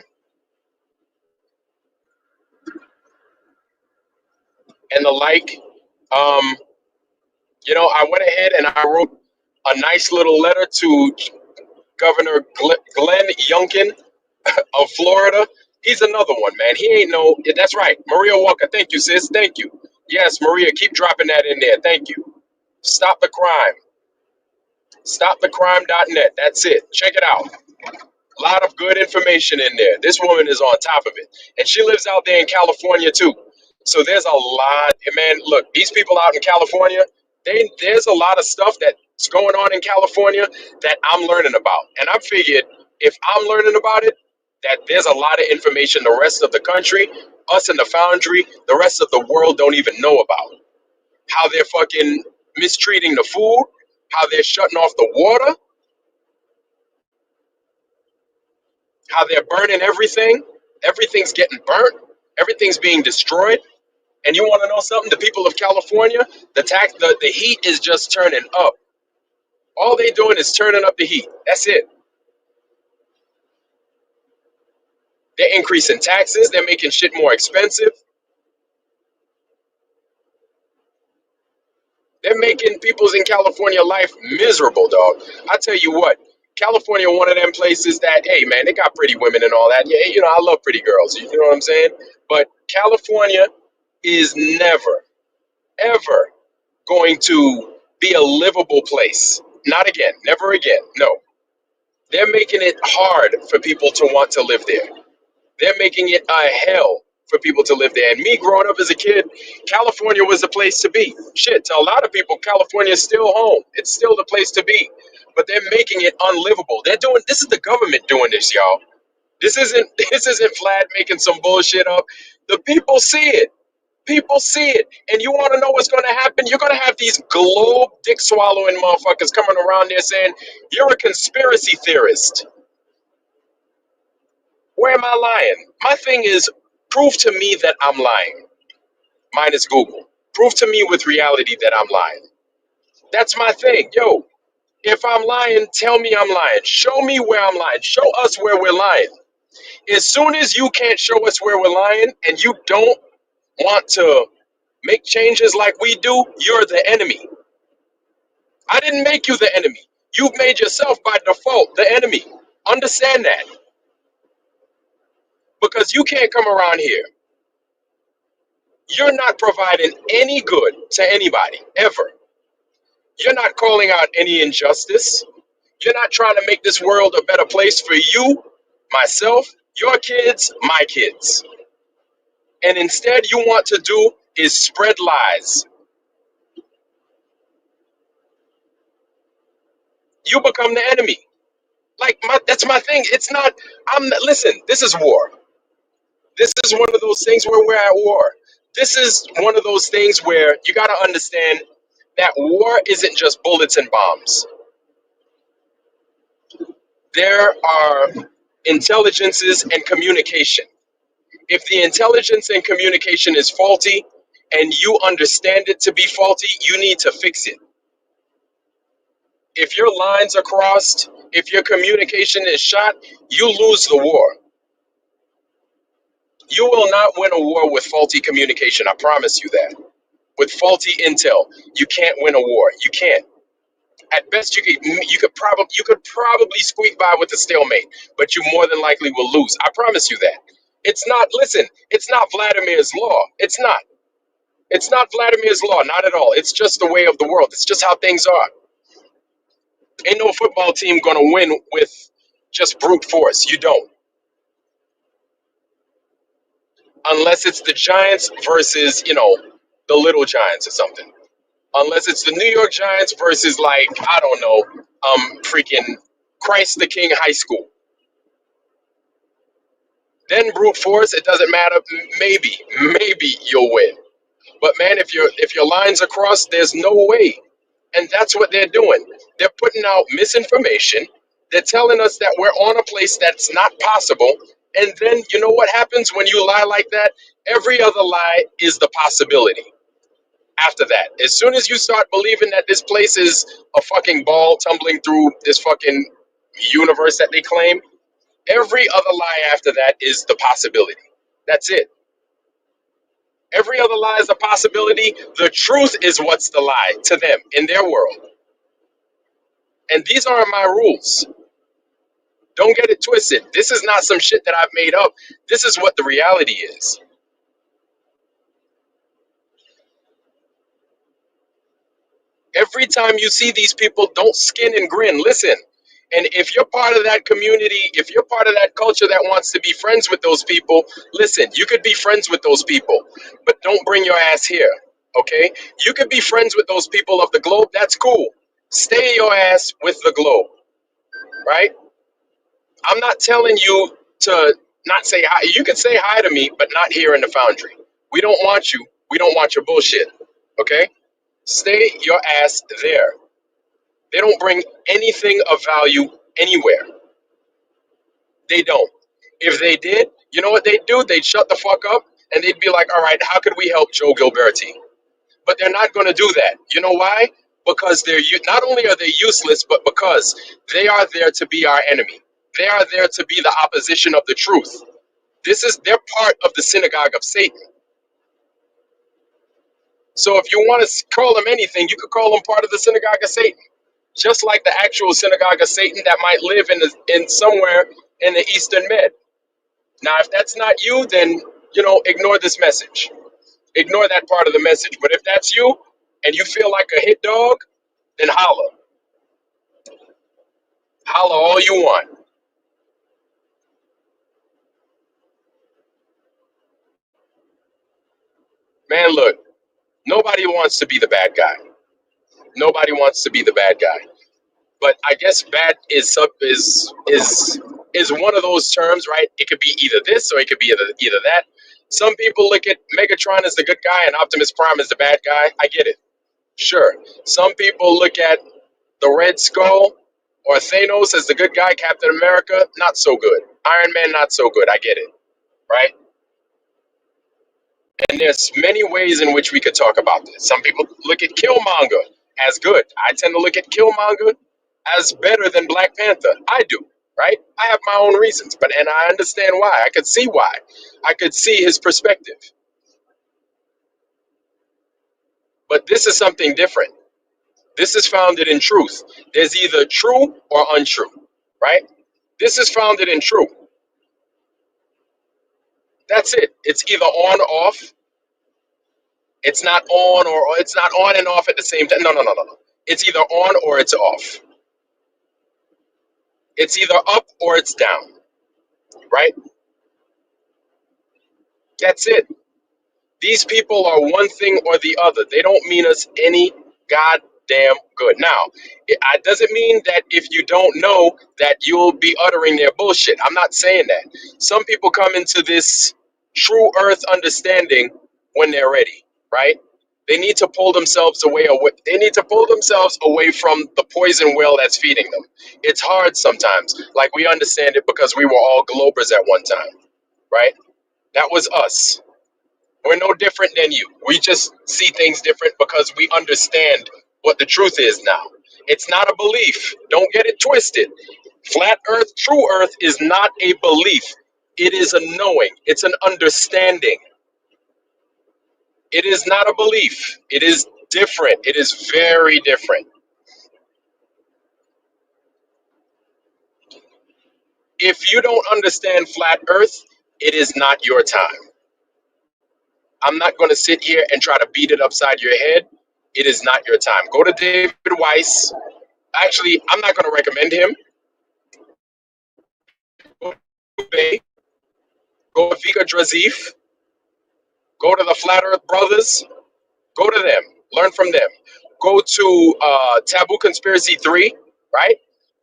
and the like. Um, I went ahead and I wrote a nice little letter to Governor Glenn Youngkin of Florida. He's another one, man. He ain't no. That's right, Maria Walker. Thank you, sis. Thank you. Yes, Maria, keep dropping that in there. Thank you. Stop the crime. StopTheCrime.net. That's it. Check it out. A lot of good information in there. This woman is on top of it. And she lives out there in California too. So there's a lot, and man, look, these people out in California, there's a lot of stuff that's going on in California that I'm learning about. And I figured if I'm learning about it, that there's a lot of information the rest of the country, us in the Foundry, the rest of the world don't even know about. How they're fucking mistreating the food, how they're shutting off the water, how they're burning everything. Everything's getting burnt. Everything's being destroyed. And you want to know something? The people of California, the heat is just turning up. All they doing is turning up the heat. That's it. They're increasing taxes. They're making shit more expensive. They're making people's in California life miserable, dog. I tell you what, California, one of them places that, hey, man, they got pretty women and all that. Yeah, I love pretty girls. You know what I'm saying? But California is never, ever going to be a livable place. Not again. Never again. No. They're making it hard for people to want to live there. They're making it a hell for people to live there. And me growing up as a kid, California was the place to be. Shit, to a lot of people, California is still home. It's still the place to be. But they're making it unlivable. This is the government doing this, y'all. This isn't Vlad making some bullshit up. The people see it. People see it. And you want to know what's going to happen? You're going to have these globe dick swallowing motherfuckers coming around there saying, you're a conspiracy theorist. Where am I lying? My thing is, prove to me that I'm lying. Mine is Google. Prove to me with reality that I'm lying. That's my thing. Yo, if I'm lying, tell me I'm lying. Show me where I'm lying. Show us where we're lying. As soon as you can't show us where we're lying and you don't want to make changes like we do, you're the enemy. I didn't make you the enemy. You've made yourself by default the enemy. Understand that. Because you can't come around here. You're not providing any good to anybody, ever. You're not calling out any injustice. You're not trying to make this world a better place for you, myself, your kids, my kids. And instead, you want to do is spread lies. You become the enemy. That's my thing. It's not. Listen. This is war. This is one of those things where we're at war. This is one of those things where you got to understand that war isn't just bullets and bombs. There are intelligences and communication. If the intelligence and communication is faulty and you understand it to be faulty, you need to fix it. If your lines are crossed, if your communication is shot, you lose the war. You will not win a war with faulty communication. I promise you that. With faulty intel, you can't win a war. You can't. At best, you could probably squeak by with a stalemate, but you more than likely will lose. I promise you that. It's not. Listen, it's not Vladimir's law. It's not. It's not Vladimir's law. Not at all. It's just the way of the world. It's just how things are. Ain't no football team gonna win with just brute force. You don't, unless it's the Giants versus the Little Giants or something. Unless it's the New York Giants versus, like, I don't know, freaking Christ the King High School. Then brute force, it doesn't matter. Maybe you'll win. But man, if your lines are crossed, there's no way. And that's what they're doing. They're putting out misinformation. They're telling us that we're on a place that's not possible. And then you know what happens when you lie like that? Every other lie is the possibility. After that, as soon as you start believing that this place is a fucking ball tumbling through this fucking universe that they claim, every other lie after that is the possibility. That's it. Every other lie is a possibility. The truth is what's the lie to them in their world. And these aren't my rules. Don't get it twisted. This is not some shit that I've made up. This is what the reality is. Every time you see these people, don't skin and grin. Listen. And if you're part of that community, if you're part of that culture that wants to be friends with those people, listen, you could be friends with those people, but don't bring your ass here. Okay? You could be friends with those people of the globe. That's cool. Stay your ass with the globe, right? I'm not telling you to not say hi. You can say hi to me, but not here in the Foundry. We don't want you. We don't want your bullshit. Okay? Stay your ass there. They don't bring anything of value anywhere. They don't. If they did, you know what they'd do? They'd shut the fuck up and they'd be like, all right, how could we help Joe Gilberti? But they're not going to do that. You know why? Because not only are they useless, but because they are there to be our enemy. They are there to be the opposition of the truth. They're part of the synagogue of Satan. So if you want to call them anything, you could call them part of the synagogue of Satan. Just like the actual synagogue of Satan that might live in somewhere in the Eastern Med. Now, if that's not you, then ignore this message. Ignore that part of the message. But if that's you and you feel like a hit dog, then holla. Holla all you want. Man, look, nobody wants to be the bad guy. Nobody wants to be the bad guy. But I guess bad is one of those terms, right? It could be either this or it could be either that. Some people look at Megatron as the good guy and Optimus Prime as the bad guy. I get it. Sure. Some people look at the Red Skull or Thanos as the good guy, Captain America, not so good. Iron Man, not so good. I get it. Right? And there's many ways in which we could talk about this. Some people look at Killmonger as good. I tend to look at Killmonger as better than Black Panther. I do, right? I have my own reasons, and I understand why. I could see why. I could see his perspective. But this is something different. This is founded in truth. There's either true or untrue, right? This is founded in truth. That's it. It's either on or off. It's not on or it's not on and off at the same time. No, no, no, no, no. It's either on or it's off. It's either up or it's down, right? That's it. These people are one thing or the other. They don't mean us any goddamn good. Now, it doesn't mean that if you don't know that you'll be uttering their bullshit. I'm not saying that. Some people come into this true earth understanding when they're ready, right? They need to pull themselves away. They need to pull themselves away from the poison well that's feeding them. It's hard sometimes. Like we understand it because we were all Globers at one time, right? That was us. We're no different than you. We just see things different because we understand what the truth is now. It's not a belief. Don't get it twisted. Flat Earth, true Earth is not a belief. It is a knowing. It's an understanding. It is not a belief. It is different. It is very different. If you don't understand Flat Earth, it is not your time. I'm not going to sit here and try to beat it upside your head. It is not your time. Go to David Weiss. Actually, I'm not going to recommend him. Go to Bay, go to Vika Drazif, go to the Flat Earth Brothers, go to them, learn from them. Go to Taboo Conspiracy 3, right?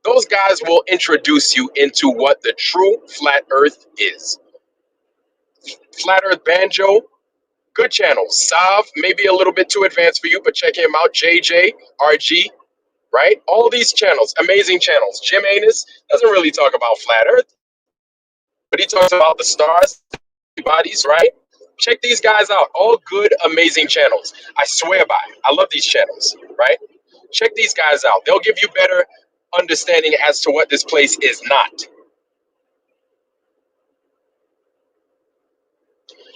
Those guys will introduce you into what the true Flat Earth is. Flat Earth Banjo, good channel. Sav, maybe a little bit too advanced for you, but check him out. JJ, RG, right? All these channels, amazing channels. Jim Anus doesn't really talk about Flat Earth, but he talks about the stars, bodies, right? Check these guys out. All good, amazing channels. I swear by. I love these channels, right? Check these guys out. They'll give you better understanding as to what this place is not.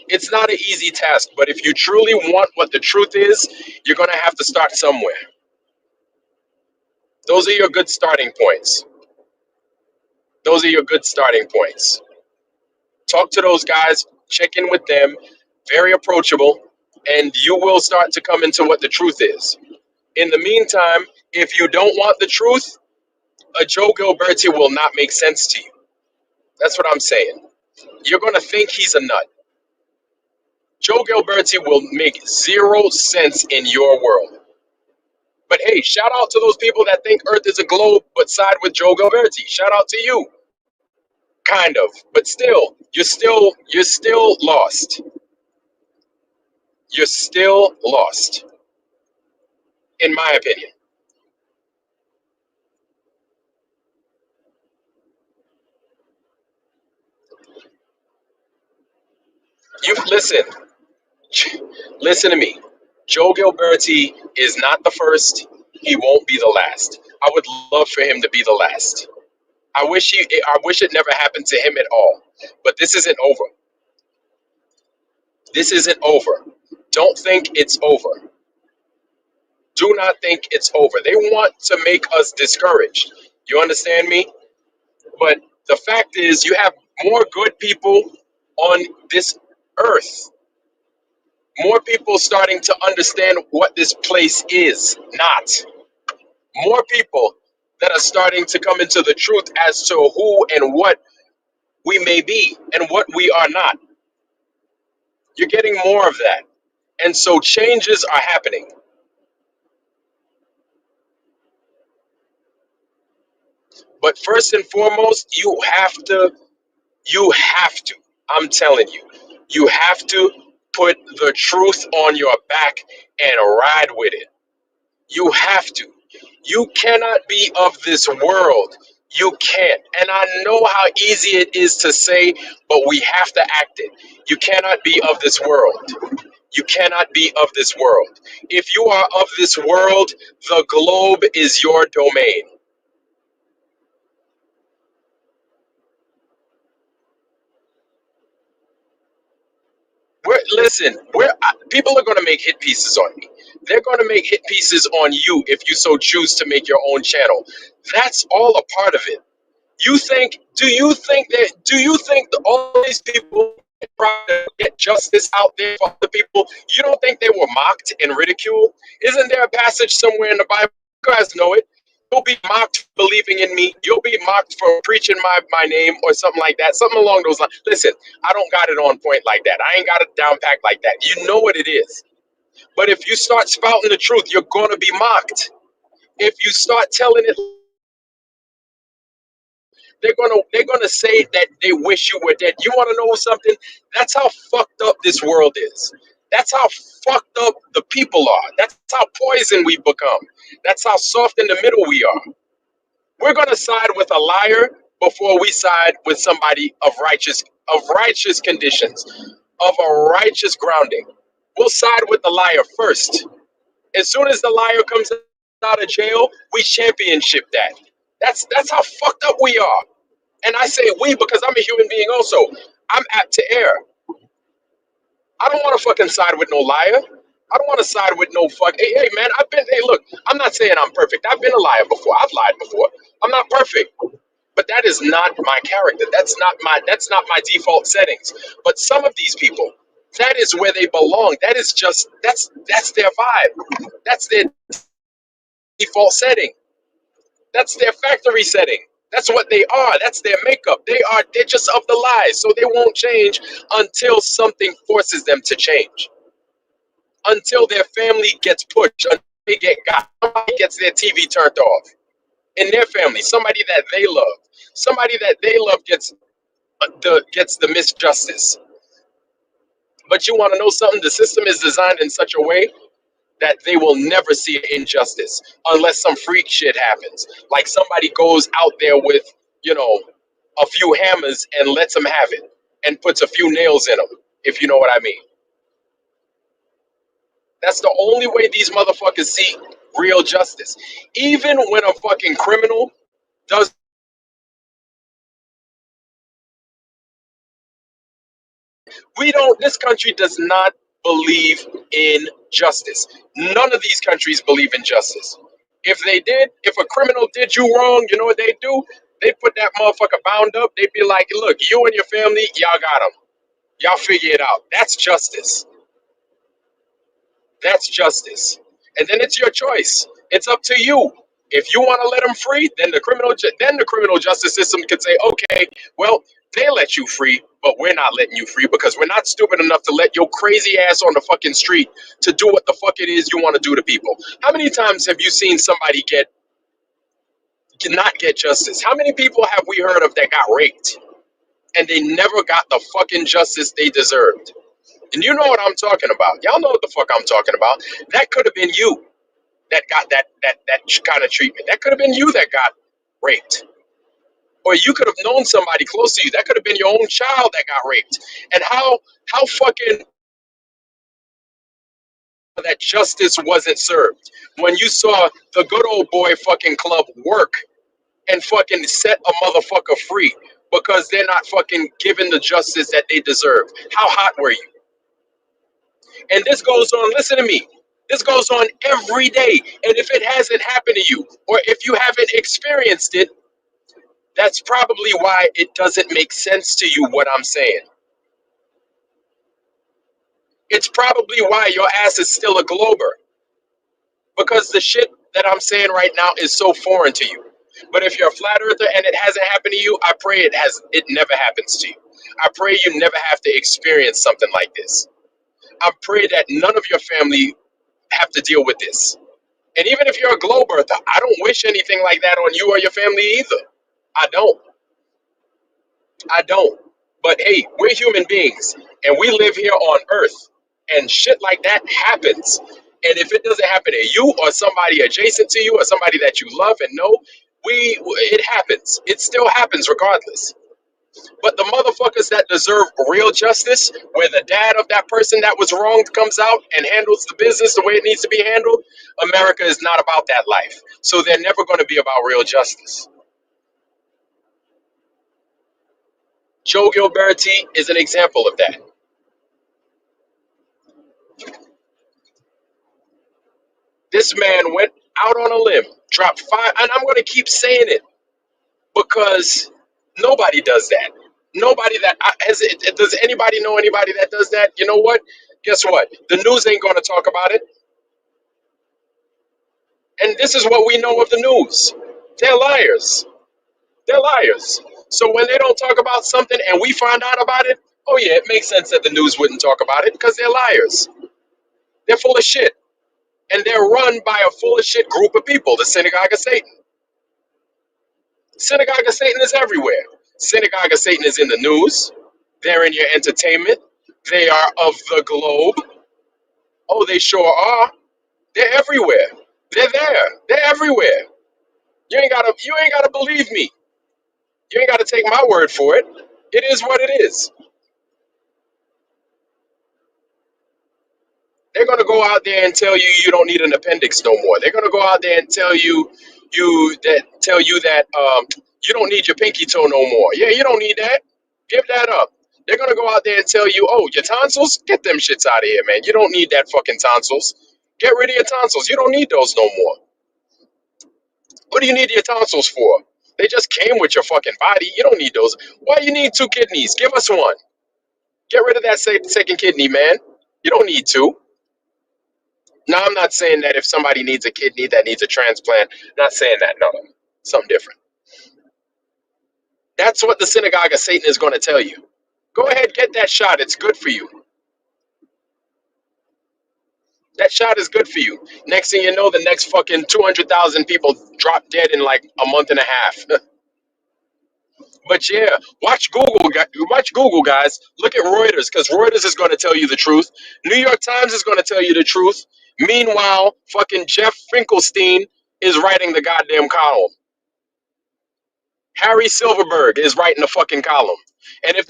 It's not an easy task, but if you truly want what the truth is, you're going to have to start somewhere. Those are your good starting points. Those are your good starting points. Talk to those guys, check in with them, very approachable, and you will start to come into what the truth is. In the meantime, if you don't want the truth, a Joe Gilberti will not make sense to you. That's what I'm saying. You're going to think he's a nut. Joe Gilberti will make zero sense in your world. But hey, shout out to those people that think Earth is a globe but side with Joe Gilberti. Shout out to you. Kind of. But still, you're still lost. You're still lost, in my opinion. You listen, listen to me. Joe Gilberti is not the first. He won't be the last. I would love for him to be the last. I wish it never happened to him at all. But this isn't over. This isn't over. Don't think it's over. Do not think it's over. They want to make us discouraged. You understand me? But the fact is, you have more good people on this earth. More people starting to understand what this place is not. More people that are starting to come into the truth as to who and what we may be and what we are not. You're getting more of that. And so changes are happening. But first and foremost, you have to, I'm telling you, you have to put the truth on your back and ride with it. You have to. You cannot be of this world. You can't. And I know how easy it is to say, but we have to act it. You cannot be of this world. You cannot be of this world. If you are of this world, the globe is your domain. People are going to make hit pieces on me. They're going to make hit pieces on you if you so choose to make your own channel. That's all a part of it. Do you think that all these people trying to get justice out there for other people, you don't think they were mocked and ridiculed? Isn't there a passage somewhere in the Bible? You guys know it. You'll be mocked for believing in me. You'll be mocked for preaching my name or something like that. Something along those lines. Listen, I don't got it on point like that. I ain't got it down packed like that. You know what it is. But if you start spouting the truth, you're gonna be mocked. If you start telling it, they're gonna say that they wish you were dead. You want to know something? That's how fucked up this world is. That's how fucked up the people are. That's how poison we've become. That's how soft in the middle we are. We're gonna side with a liar before we side with somebody of righteous conditions, of a righteous grounding. We'll side with the liar first. As soon as the liar comes out of jail, we championship that. That's how fucked up we are. And I say we because I'm a human being also. I'm apt to err. I don't want to fucking side with no liar. I don't want to side with no fuck. Hey, man, hey, look, I'm not saying I'm perfect. I've been a liar before. I've lied before. I'm not perfect. But that is not my character. That's not my default settings. But some of these people, that is where they belong. That's their vibe. That's their default setting. That's their factory setting. That's what they are. That's their makeup. They're just of the lies. So they won't change until something forces them to change. Until their family gets pushed, until they get got, somebody gets their TV turned off. In their family, somebody that they love. Somebody that they love gets the misjustice. But you want to know something? The system is designed in such a way that they will never see an injustice unless some freak shit happens. Like somebody goes out there with, you know, a few hammers and lets them have it and puts a few nails in them, if you know what I mean. That's the only way these motherfuckers see real justice. Even when a fucking criminal does, this country does not believe in justice. None of these countries believe in justice. If a criminal did you wrong, you know what they do? They put that motherfucker bound up. They'd be like, look, you and your family, y'all got him. Y'all figure it out. That's justice. That's justice. And then it's your choice. It's up to you. If you want to let them free, then the criminal justice system could say, okay, well, they let you free, but we're not letting you free because we're not stupid enough to let your crazy ass on the fucking street to do what the fuck it is you want to do to people. How many times have you seen somebody not get justice? How many people have we heard of that got raped and they never got the fucking justice they deserved? And you know what I'm talking about. Y'all know what the fuck I'm talking about. That could have been you that got that kind of treatment. That could have been you that got raped. Or you could have known somebody close to you. That could have been your own child that got raped. And how fucking that justice wasn't served. When you saw the good old boy fucking club work and fucking set a motherfucker free because they're not fucking given the justice that they deserve. How hot were you? And this goes on, listen to me. This goes on every day. And if it hasn't happened to you, or if you haven't experienced it, that's probably why it doesn't make sense to you what I'm saying. It's probably why your ass is still a glober. Because the shit that I'm saying right now is so foreign to you. But if you're a flat earther and it hasn't happened to you, I pray it never happens to you. I pray you never have to experience something like this. I pray that none of your family have to deal with this. And even if you're a globe earther, I don't wish anything like that on you or your family either. I don't. I don't. But hey, we're human beings and we live here on earth and shit like that happens. And if it doesn't happen to you or somebody adjacent to you or somebody that you love and know, it happens. It still happens regardless. But the motherfuckers that deserve real justice, where the dad of that person that was wronged comes out and handles the business the way it needs to be handled, America is not about that life. So they're never going to be about real justice. Joe Gilberti is an example of that. This man went out on a limb, dropped five, and I'm going to keep saying it because nobody does that. Nobody that does anybody know anybody that does that? You know what? Guess what? The news ain't going to talk about it. And this is what we know of the news. They're liars. They're liars. So when they don't talk about something and we find out about it, oh yeah, it makes sense that the news wouldn't talk about it because they're liars. They're full of shit. And they're run by a full of shit group of people, the synagogue of Satan. Synagogue of Satan is everywhere. Synagogue of Satan is in the news. They're in your entertainment. They are of the globe. Oh, they sure are. They're everywhere. They're there. They're everywhere. You ain't gotta believe me. You ain't gotta take my word for it. It is what it is. They're gonna go out there and tell you you don't need an appendix no more. They're gonna go out there and tell you that you don't need your pinky toe no more. Yeah, you don't need that. Give that up. They're gonna go out there and tell you, oh, your tonsils, get them shits out of here, man. You don't need that fucking tonsils. Get rid of your tonsils. You don't need those no more. What do you need your tonsils for? They just came with your fucking body. You don't need those. Why you need two kidneys? Give us one. Get rid of that second kidney, man. You don't need two. Now, I'm not saying that if somebody needs a kidney that needs a transplant, not saying that. No, no, something different. That's what the synagogue of Satan is going to tell you. Go ahead, get that shot. It's good for you. That shot is good for you. Next thing you know, the next fucking 200,000 people drop dead in like a month and a half. But yeah, watch Google, guys. Look at Reuters because Reuters is going to tell you the truth. New York Times is going to tell you the truth. Meanwhile, fucking Jeff Finkelstein is writing the goddamn column. Harry Silverberg is writing the fucking column. And if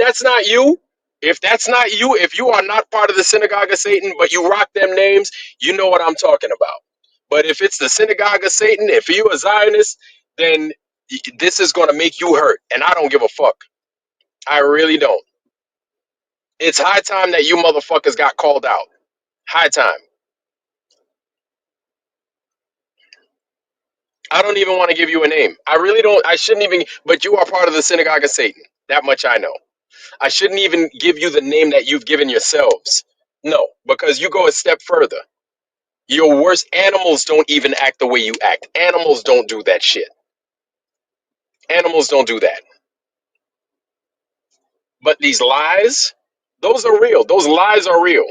you are not part of the synagogue of Satan, but you rock them names, you know what I'm talking about. But if it's the synagogue of Satan, if you a Zionist, then this is going to make you hurt. And I don't give a fuck. I really don't. It's high time that you motherfuckers got called out. High time. I don't even want to give you a name. I really don't. I shouldn't even, but you are part of the synagogue of Satan. That much I know. I shouldn't even give you the name that you've given yourselves. No, because you go a step further. Your worst animals don't even act the way you act. Animals don't do that shit. Animals don't do that. But these lies, those are real. Those lies are real.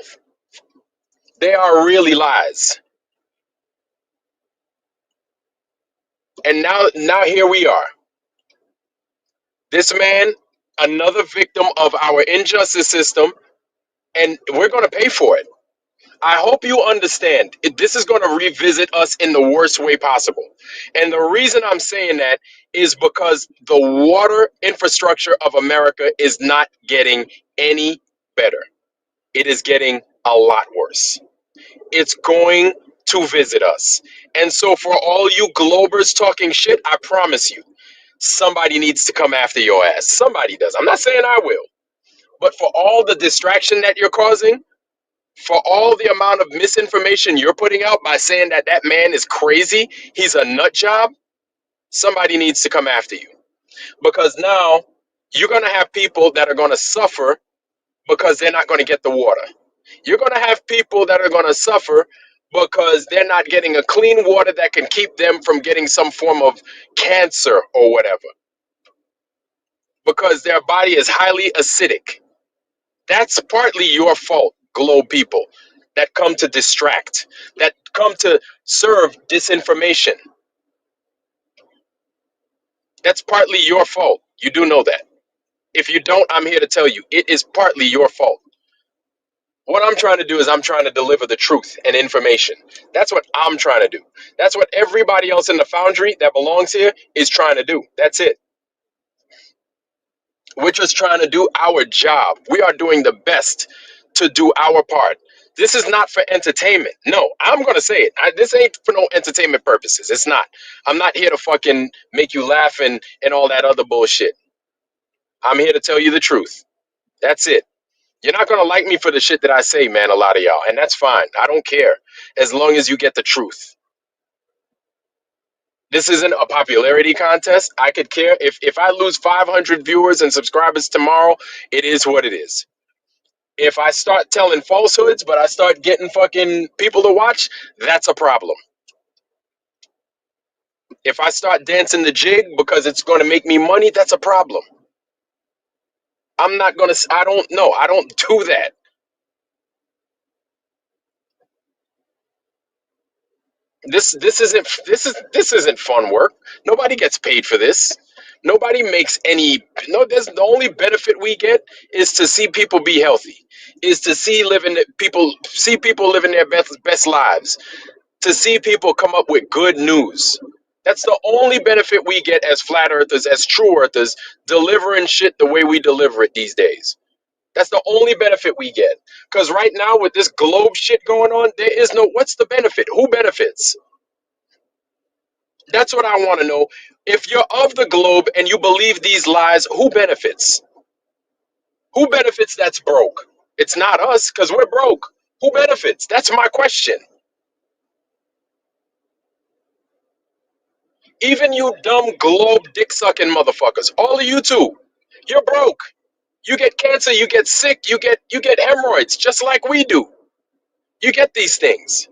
They are really lies. And now here we are. This man, another victim of our injustice system, and we're going to pay for it. I hope you understand. This is going to revisit us in the worst way possible. And the reason I'm saying that is because the water infrastructure of America is not getting any better. It is getting a lot worse. It's going to visit us. And so, for all you globers talking shit, I promise you, somebody needs to come after your ass. Somebody does. I'm not saying I will. But for all the distraction that you're causing, for all the amount of misinformation you're putting out by saying that that man is crazy, he's a nut job, somebody needs to come after you. Because now you're going to have people that are going to suffer because they're not going to get the water. You're going to have people that are going to suffer because they're not getting a clean water that can keep them from getting some form of cancer or whatever. Because their body is highly acidic. That's partly your fault, globe people, that come to distract, that come to serve disinformation. That's partly your fault. You do know that. If you don't, I'm here to tell you, it is partly your fault. What I'm trying to do is I'm trying to deliver the truth and information. That's what I'm trying to do. That's what everybody else in the Foundry that belongs here is trying to do. That's it. We're just trying to do our job. We are doing the best to do our part. This is not for entertainment. No, I'm going to say it. This ain't for no entertainment purposes. It's not. I'm not here to fucking make you laugh and all that other bullshit. I'm here to tell you the truth. That's it. You're not going to like me for the shit that I say, man, a lot of y'all. And that's fine. I don't care as long as you get the truth. This isn't a popularity contest. I could care if I lose 500 viewers and subscribers tomorrow, it is what it is. If I start telling falsehoods, but I start getting fucking people to watch, that's a problem. If I start dancing the jig because it's going to make me money, that's a problem. I'm not going to, I don't know. I don't do that. This isn't fun work. Nobody gets paid for this. Nobody makes any no there's the only benefit we get is to see people be healthy. Is to see people living their best lives. To see people come up with good news. That's the only benefit we get as flat earthers, as true earthers, delivering shit the way we deliver it these days. That's the only benefit we get. Because right now, with this globe shit going on, there is no, what's the benefit? Who benefits? That's what I want to know. If you're of the globe and you believe these lies, who benefits? Who benefits that's broke? It's not us because we're broke. Who benefits? That's my question. Even you dumb globe dick sucking motherfuckers, all of you too, you're broke. You get cancer, you get sick, you get hemorrhoids, just like we do. You get these things.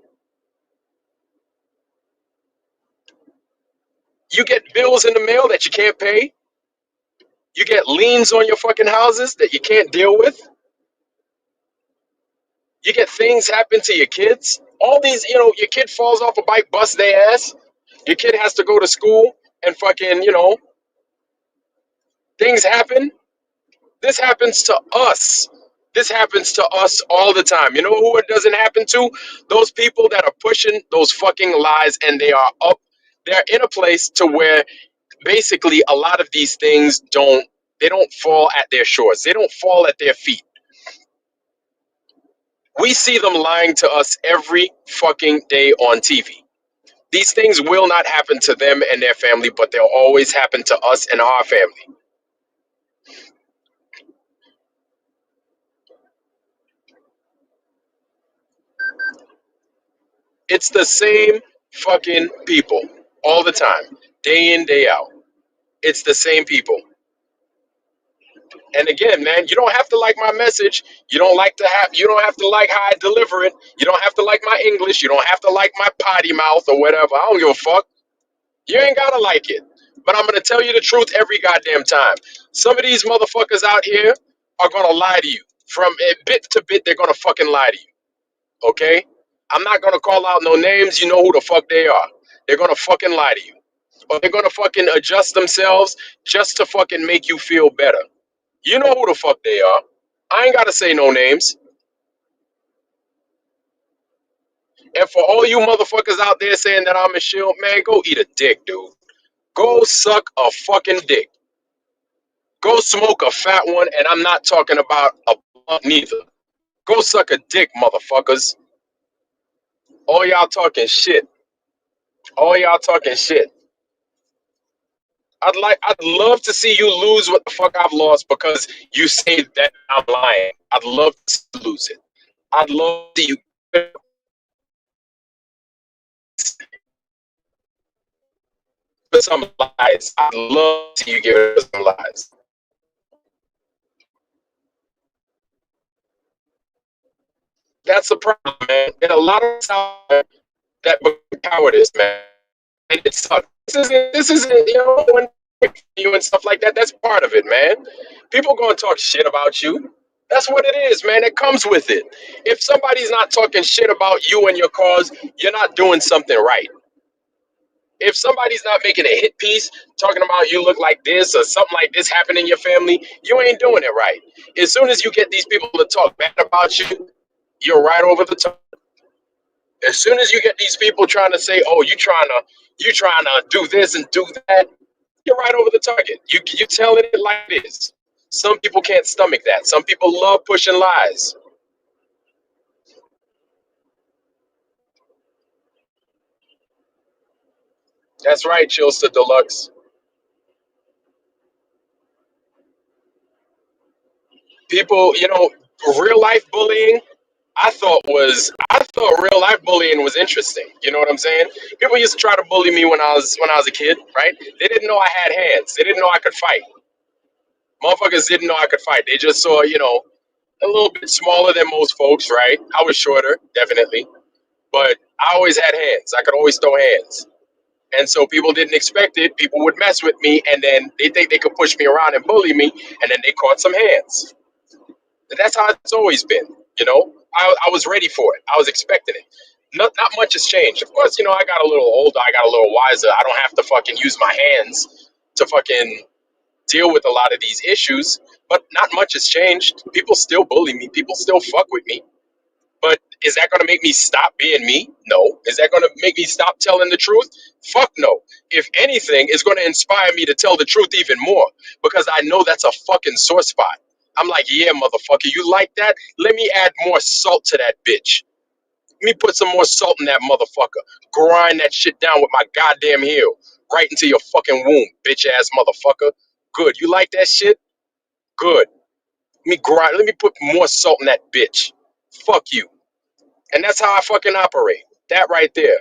You get bills in the mail that you can't pay. You get liens on your fucking houses that you can't deal with. You get things happen to your kids. All these, your kid falls off a bike, bust their ass. Your kid has to go to school and fucking, things happen. This happens to us. This happens to us all the time. You know who it doesn't happen to? Those people that are pushing those fucking lies and they are up. They're in a place to where basically a lot of these things they don't fall at their shores. They don't fall at their feet. We see them lying to us every fucking day on TV. These things will not happen to them and their family, but they'll always happen to us and our family. It's the same fucking people all the time, day in, day out. It's the same people. And again, man, you don't have to like my message. You don't have to like how I deliver it. You don't have to like my English. You don't have to like my potty mouth or whatever. I don't give a fuck. You ain't gotta like it. But I'm gonna tell you the truth every goddamn time. Some of these motherfuckers out here are gonna lie to you. From bit to bit, they're gonna fucking lie to you. Okay? I'm not gonna call out no names. You know who the fuck they are. They're gonna fucking lie to you. Or they're gonna fucking adjust themselves just to fucking make you feel better. You know who the fuck they are. I ain't gotta say no names. And for all you motherfuckers out there saying that I'm a shield, man, go eat a dick, dude. Go suck a fucking dick. Go smoke a fat one, and I'm not talking about a blunt neither. Go suck a dick, motherfuckers. All y'all talking shit. All y'all talking shit. I'd love to see you lose what the fuck I've lost because you say that I'm lying. I'd love to see you lose it. I'd love to see you for some lies. I'd love to see you give it some lies. That's the problem, man. And a lot of time that cowardice, man. And it sucks. This isn't when you and stuff like that. That's part of it, man. People gonna talk shit about you. That's what it is, man. It comes with it. If somebody's not talking shit about you and your cause, you're not doing something right. If somebody's not making a hit piece talking about you look like this or something like this happened in your family, you ain't doing it right. As soon as you get these people to talk bad about you, you're right over the top. As soon as you get these people trying to say, "Oh, you trying to do this and do that," you're right over the target. You telling it like it is. Some people can't stomach that. Some people love pushing lies. That's right, Chilster Deluxe. People, real life bullying. I thought real life bullying was interesting. You know what I'm saying? People used to try to bully me when I was a kid, right? They didn't know I had hands. They didn't know I could fight. Motherfuckers didn't know I could fight. They just saw, a little bit smaller than most folks, right? I was shorter, definitely, but I always had hands. I could always throw hands. And so people didn't expect it. People would mess with me, and then they think they could push me around and bully me, and then they caught some hands. And that's how it's always been. You know, I was ready for it. I was expecting it. Not much has changed. Of course, I got a little older. I got a little wiser. I don't have to fucking use my hands to fucking deal with a lot of these issues. But not much has changed. People still bully me. People still fuck with me. But is that going to make me stop being me? No. Is that going to make me stop telling the truth? Fuck no. If anything, it's going to inspire me to tell the truth even more because I know that's a fucking sore spot. I'm like, yeah, motherfucker, you like that? Let me add more salt to that bitch. Let me put some more salt in that motherfucker. Grind that shit down with my goddamn heel right into your fucking womb, bitch ass motherfucker. Good. You like that shit? Good. Let me grind. Let me put more salt in that bitch. Fuck you. And that's how I fucking operate. That right there.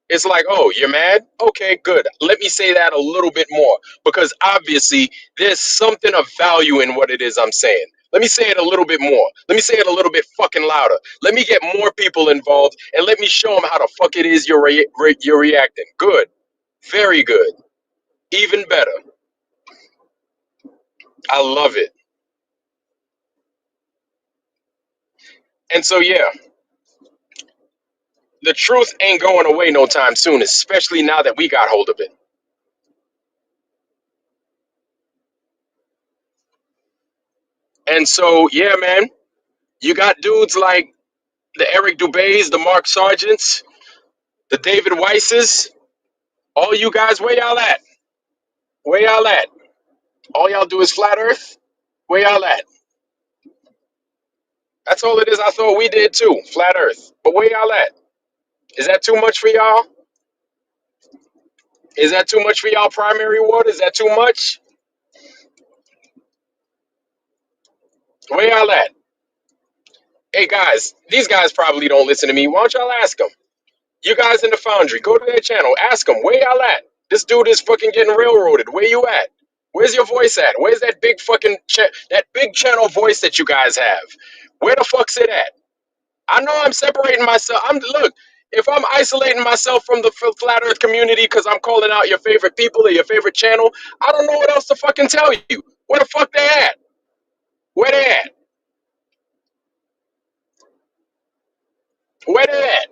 It's like, oh, you're mad? Okay, good. Let me say that a little bit more because obviously there's something of value in what it is I'm saying. Let me say it a little bit more. Let me say it a little bit fucking louder. Let me get more people involved and let me show them how the fuck it is you're reacting. Good. Very good. Even better. I love it. And so, yeah, the truth ain't going away no time soon, especially now that we got hold of it. And so, yeah, man, you got dudes like the Eric Dubays, the Mark Sargents, the David Weisses. All you guys, where y'all at? Where y'all at? All y'all do is flat Earth. Where y'all at? That's all it is. I thought we did too, flat Earth. But where y'all at? Is that too much for y'all? Is that too much for y'all? Primary water? Is that too much? Where y'all at? Hey guys, these guys probably don't listen to me. Why don't y'all ask them? You guys in the Foundry, go to their channel, ask them where y'all at. This dude is fucking getting railroaded. Where you at? Where's your voice at? Where's that big fucking that big channel voice that you guys have? Where the fuck's it at? I know I'm separating myself. Look. If I'm isolating myself from the flat Earth community because I'm calling out your favorite people or your favorite channel, I don't know what else to fucking tell you. Where the fuck they at? Where they at? Where they at?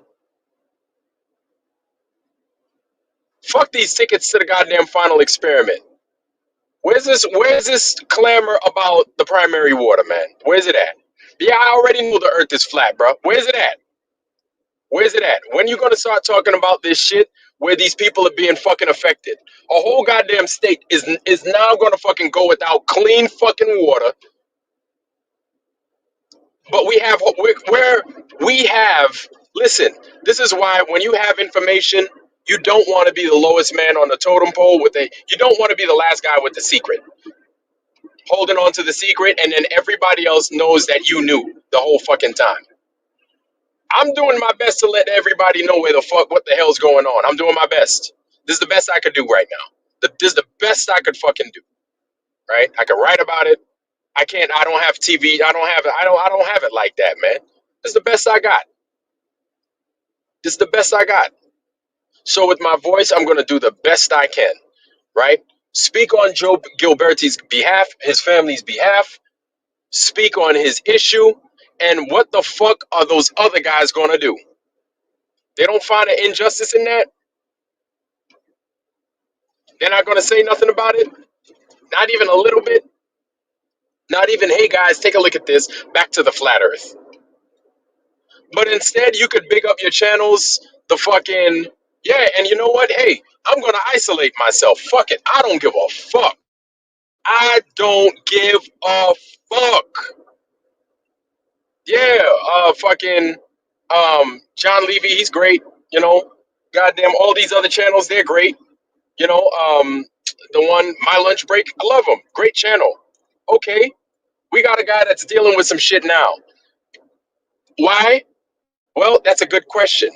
Fuck these tickets to the goddamn final experiment. Where's this clamor about the primary water, man? Where's it at? Yeah, I already know the earth is flat, bro. Where's it at? Where's it at? When you gonna start talking about this shit where these people are being fucking affected? A whole goddamn state is now gonna fucking go without clean fucking water. But where we have listen, this is why when you have information, you don't want to be the lowest man on the totem pole you don't want to be the last guy with the secret. Holding on to the secret, and then everybody else knows that you knew the whole fucking time. I'm doing my best to let everybody know what the hell's going on. I'm doing my best. This is the best I could do right now. This is the best I could fucking do. Right? I could write about it. I can't. I don't have TV. I don't have it. I don't have it like that, man. This is the best I got. This is the best I got. So with my voice, I'm gonna do the best I can. Right? Speak on Joe Gilberti's behalf, his family's behalf. Speak on his issue, and what the fuck are those other guys gonna do? They don't find an injustice in that. They're not gonna say nothing about it. Not even a little bit. Not even, hey guys, take a look at this. Back to the flat Earth. But instead, you could big up your channels. The fucking yeah, and you know what? Hey, I'm gonna isolate myself. Fuck it. I don't give a fuck. I don't give a fuck. Yeah, fucking John Levy, he's great. You know, goddamn, all these other channels, they're great. You know, the one My Lunch Break, I love him. Great channel. Okay, we got a guy that's dealing with some shit now. Why? Well, that's a good question.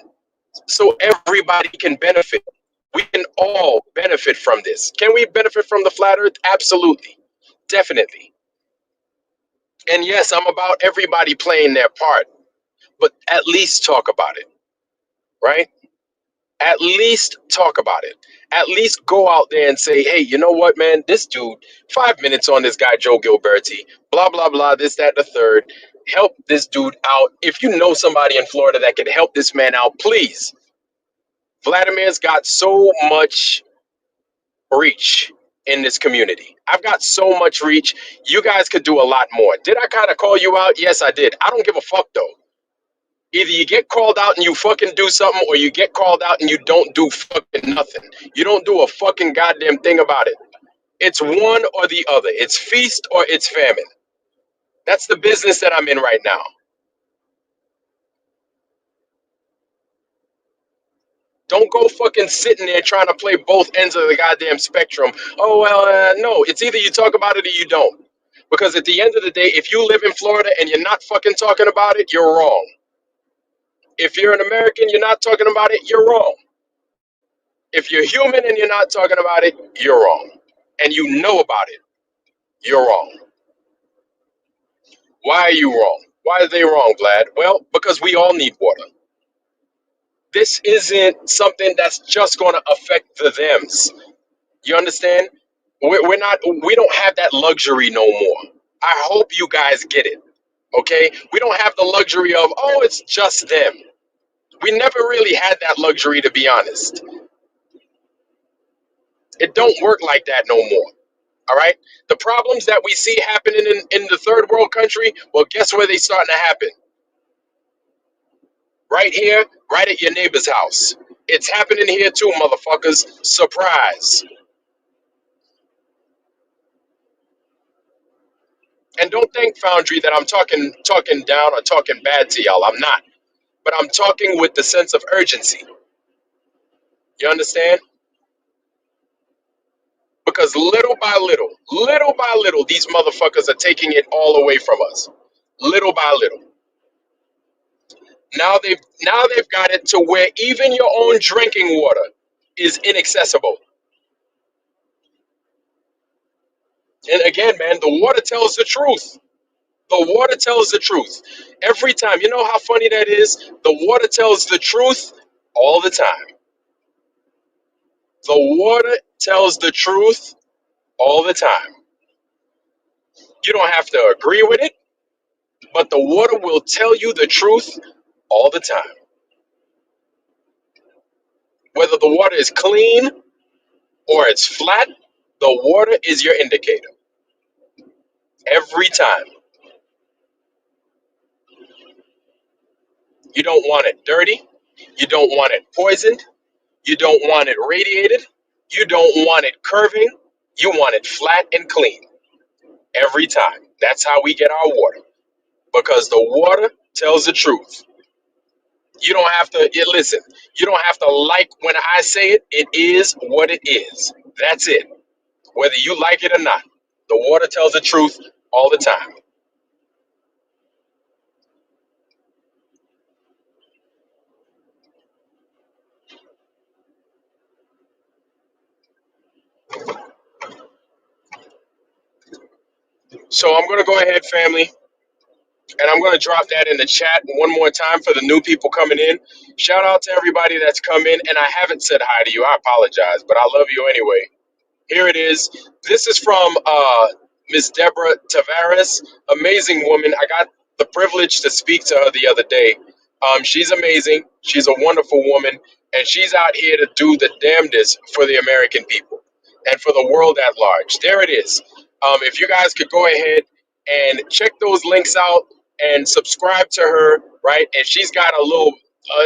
So everybody can benefit. We can all benefit from this. Can we benefit from the flat Earth? Absolutely, definitely. And yes, I'm about everybody playing their part, but at least talk about it, right? At least talk about it. At least go out there and say, hey, you know what, man? This dude, 5 minutes on this guy, Joe Gilberti, blah, blah, blah, this, that, the third. Help this dude out. If you know somebody in Florida that can help this man out, please. Vladimir's got so much reach in this community. I've got so much reach. You guys could do a lot more. Did I kind of call you out? Yes, I did. I don't give a fuck, though. Either you get called out and you fucking do something, or you get called out and you don't do fucking nothing. You don't do a fucking goddamn thing about it. It's one or the other. It's feast or it's famine. That's the business that I'm in right now. Don't go fucking sitting there trying to play both ends of the goddamn spectrum. Oh, well, no. It's either you talk about it or you don't. Because at the end of the day, if you live in Florida and you're not fucking talking about it, you're wrong. If you're an American, you're not talking about it, you're wrong. If you're human and you're not talking about it, you're wrong. And you know about it, you're wrong. Why are you wrong? Why are they wrong, Vlad? Well, because we all need water. This isn't something that's just going to affect the thems. You understand? We're not. We don't have that luxury no more. I hope you guys get it. Okay? We don't have the luxury of, oh, it's just them. We never really had that luxury, to be honest. It don't work like that no more. All right? The problems that we see happening in the third world country, well, guess where they starting to happen? Right here, right at your neighbor's house. It's happening here too, motherfuckers. Surprise. And don't think, Foundry, that I'm talking down or talking bad to y'all. I'm not. But I'm talking with the sense of urgency. You understand? Because little by little, these motherfuckers are taking it all away from us. Little by little. Now they've got it to where even your own drinking water is inaccessible. And again, man, the water tells the truth. The water tells the truth. Every time. You know how funny that is? The water tells the truth all the time. The water tells the truth all the time. You don't have to agree with it, but the water will tell you the truth all the time. Whether the water is clean or it's flat, the water is your indicator. Every time. You don't want it dirty. You don't want it poisoned. You don't want it radiated. You don't want it curving. You want it flat and clean. Every time. That's how we get our water. Because the water tells the truth. You don't have to listen. You don't have to like when I say it. It is what it is. That's it. Whether you like it or not. The water tells the truth all the time. So I'm gonna go ahead, family, and I'm gonna drop that in the chat one more time for the new people coming in. Shout out to everybody that's come in, and I haven't said hi to you. I apologize, but I love you anyway. Here it is. This is from Miss Deborah Tavares. Amazing woman. I got the privilege to speak to her the other day. She's amazing. She's a wonderful woman. And she's out here to do the damnedest for the American people and for the world at large. There it is. If you guys could go ahead and check those links out and subscribe to her, right? If she's got a little,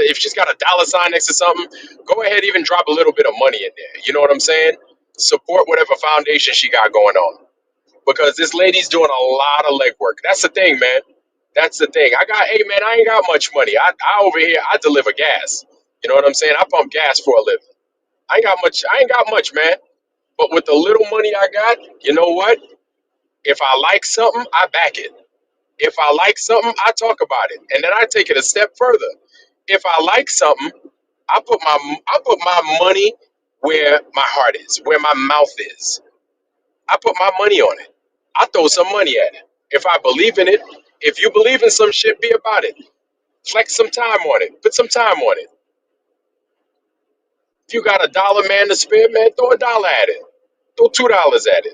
if she's got a dollar sign next to something, go ahead, even drop a little bit of money in there. You know what I'm saying? Support whatever foundation she got going on because this lady's doing a lot of legwork. That's the thing, man. That's the thing. Hey, man, I ain't got much money. I over here, I deliver gas. You know what I'm saying? I pump gas for a living. I ain't got much. I ain't got much, man. But with the little money I got, you know what? If I like something, I back it. If I like something, I talk about it, and then I take it a step further. If I like something, I put my money where my heart is, where my mouth is. I put my money on it. I throw some money at it. If I believe in it, if you believe in some shit, be about it. Flex some time on it. Put some time on it. If you got $1, man, to spare, man, throw $1 at it. Throw $2 at it.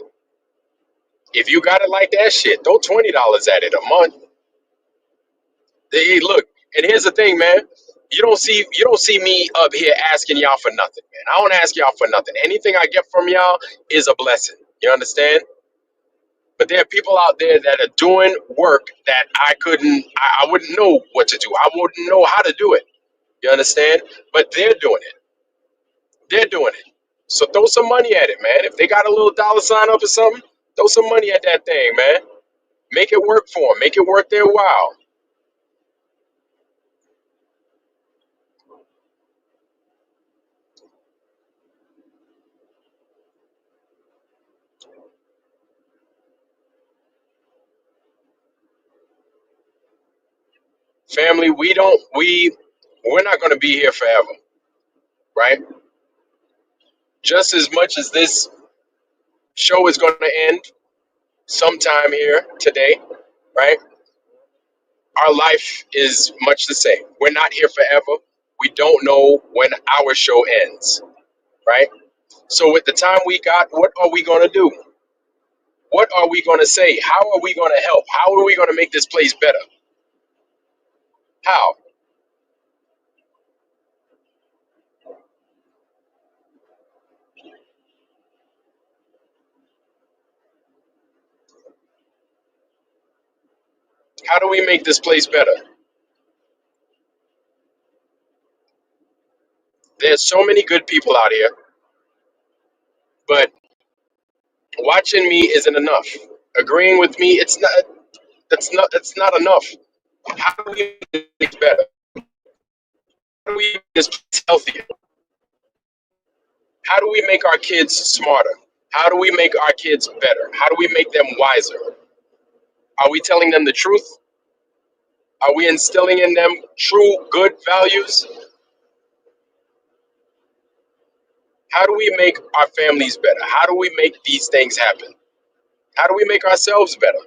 If you got it like that, shit, throw $20 at it a month. Hey, look, and here's the thing, man. You don't see me up here asking y'all for nothing, man. I don't ask y'all for nothing. Anything I get from y'all is a blessing. You understand? But there are people out there that are doing work that I wouldn't know what to do. I wouldn't know how to do it. You understand? But they're doing it. They're doing it. So throw some money at it, man. If they got a little dollar sign up or something, throw some money at that thing, man. Make it work for them. Make it worth their while. Family, we're not going to be here forever, right? Just as much as this show is going to end sometime here today, right? Our life is much the same. We're not here forever. We don't know when our show ends, right? So with the time we got, what are we going to do? What are we going to say? How are we going to help? How are we going to make this place better? How? How do we make this place better? There's so many good people out here, but watching me isn't enough. Agreeing with me, it's not. That's not enough. How do we make this better? How do we make this place healthier? How do we make our kids smarter? How do we make our kids better? How do we make them wiser? Are we telling them the truth? Are we instilling in them true good values? How do we make our families better? How do we make these things happen? How do we make ourselves better?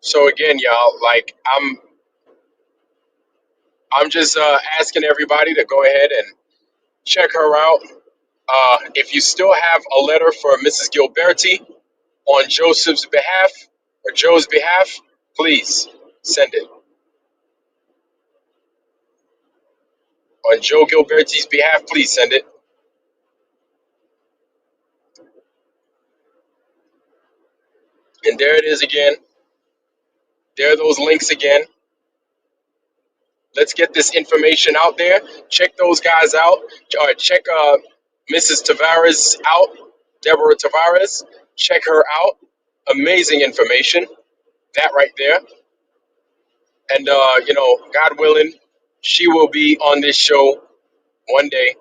So again, y'all, like I'm just asking everybody to go ahead and check her out. If you still have a letter for Mrs. Gilberti on Joseph's behalf or Joe's behalf, please send it. On Joe Gilberti's behalf, please send it. And there it is again. There are those links again. Let's get this information out there. Check those guys out. Check Mrs. Tavares out, Deborah Tavares. Check her out. Amazing information. That right there. And, God willing, she will be on this show one day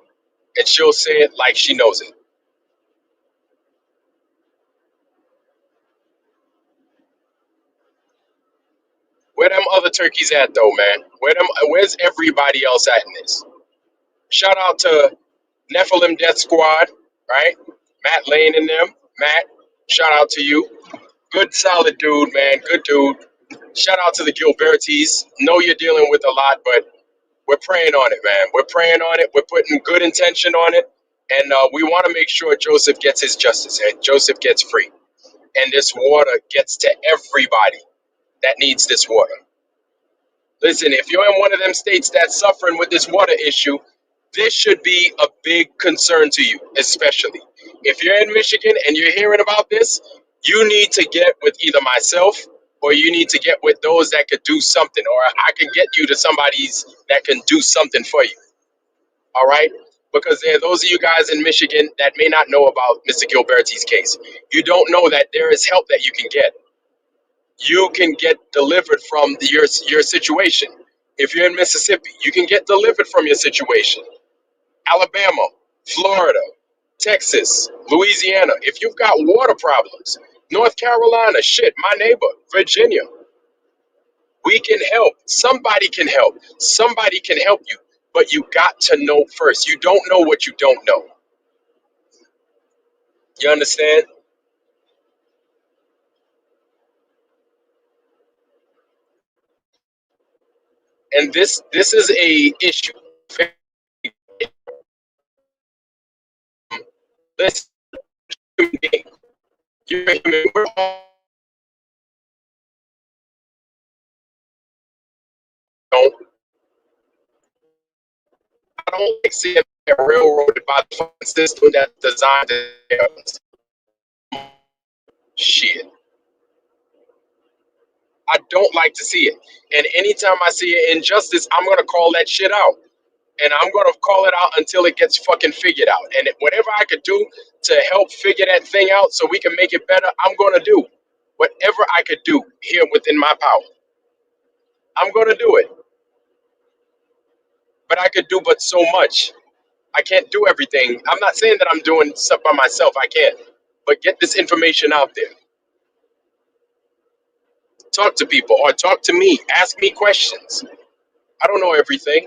and she'll say it like she knows it. Where them other turkeys at, though, man? Where's everybody else at in this? Shout out to Nephilim Death Squad, right? Matt Lane and them. Matt, shout out to you. Good, solid dude, man. Good dude. Shout out to the Gilbertis. Know you're dealing with a lot, but we're praying on it, man. We're praying on it. We're putting good intention on it. And we want to make sure Joseph gets his justice and Joseph gets free. And this water gets to everybody that needs this water. Listen, if you're in one of them states that's suffering with this water issue, this should be a big concern to you, especially. If you're in Michigan and you're hearing about this, you need to get with either myself or you need to get with those that could do something, or I can get you to somebody's that can do something for you. All right? Because there are those of you guys in Michigan that may not know about Mr. Gilberti's case. You don't know that there is help that you can get. You can get delivered from your situation. If you're in Mississippi, you can get delivered from your situation. Alabama, Florida, Texas, Louisiana. If you've got water problems, North Carolina, shit, my neighbor, Virginia. We can help. Somebody can help. Somebody can help you. But you got to know first. You don't know what you don't know. You understand? And this is a issue. Listen, human being. You're a human. Don't, I don't like seeing a railroad by the fucking system that's designed to help us. Shit. I don't like to see it. And anytime I see an injustice, I'm gonna call that shit out. And I'm gonna call it out until it gets fucking figured out. And whatever I could do to help figure that thing out so we can make it better, I'm gonna do. Whatever I could do here within my power, I'm gonna do it. But I could do but so much. I can't do everything. I'm not saying that I'm doing stuff by myself. I can't. But get this information out there. Talk to people or talk to me. Ask me questions. I don't know everything.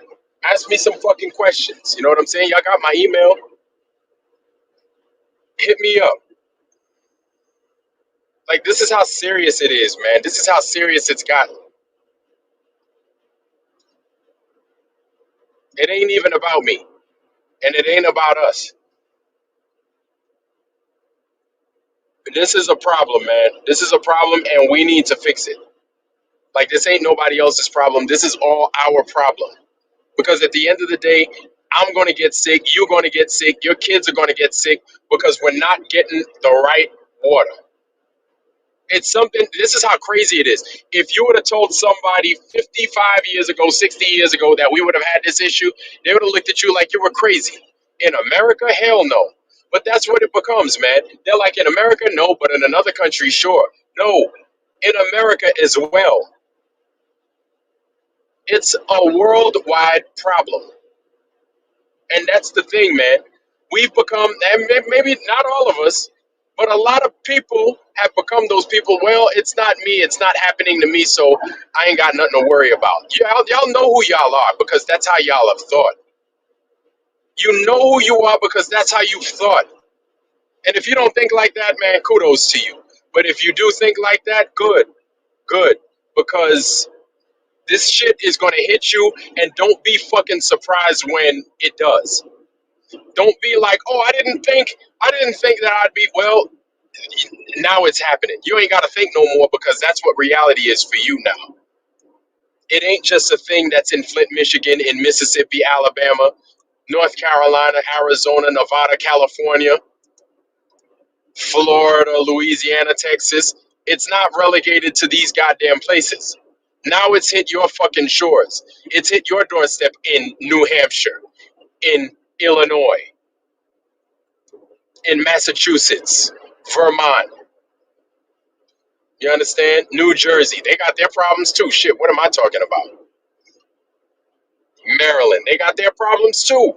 Ask me some fucking questions. You know what I'm saying? Y'all got my email. Hit me up. Like, this is how serious it is, man. This is how serious it's gotten. It ain't even about me, and it ain't about us. This is a problem, man. This is a problem, and we need to fix it. Like, this ain't nobody else's problem. This is all our problem. Because at the end of the day, I'm going to get sick. You're going to get sick. Your kids are going to get sick because we're not getting the right water. It's something, this is how crazy it is. If you would have told somebody 55 years ago, 60 years ago that we would have had this issue, they would have looked at you like you were crazy. In America, hell no. But that's what it becomes, man. They're like, in America, no, but in another country, sure. No, in America as well. It's a worldwide problem. And that's the thing, man. We've become, and maybe not all of us, but a lot of people have become those people. Well, it's not me. It's not happening to me, so I ain't got nothing to worry about. Y'all know who y'all are because that's how y'all have thought. You know who you are because that's how you've thought. And if you don't think like that, man, kudos to you. But if you do think like that, good, good. Because this shit is going to hit you, and don't be fucking surprised when it does. Don't be like, oh, I didn't think that I'd be, well, now it's happening. You ain't got to think no more because that's what reality is for you now. It ain't just a thing that's in Flint, Michigan, in Mississippi, Alabama, North Carolina, Arizona, Nevada, California, Florida, Louisiana, Texas. It's not relegated to these goddamn places. Now it's hit your fucking shores. It's hit your doorstep in New Hampshire, in Illinois, in Massachusetts, Vermont. You understand? New Jersey, they got their problems too. Shit, what am I talking about? Maryland, they got their problems too.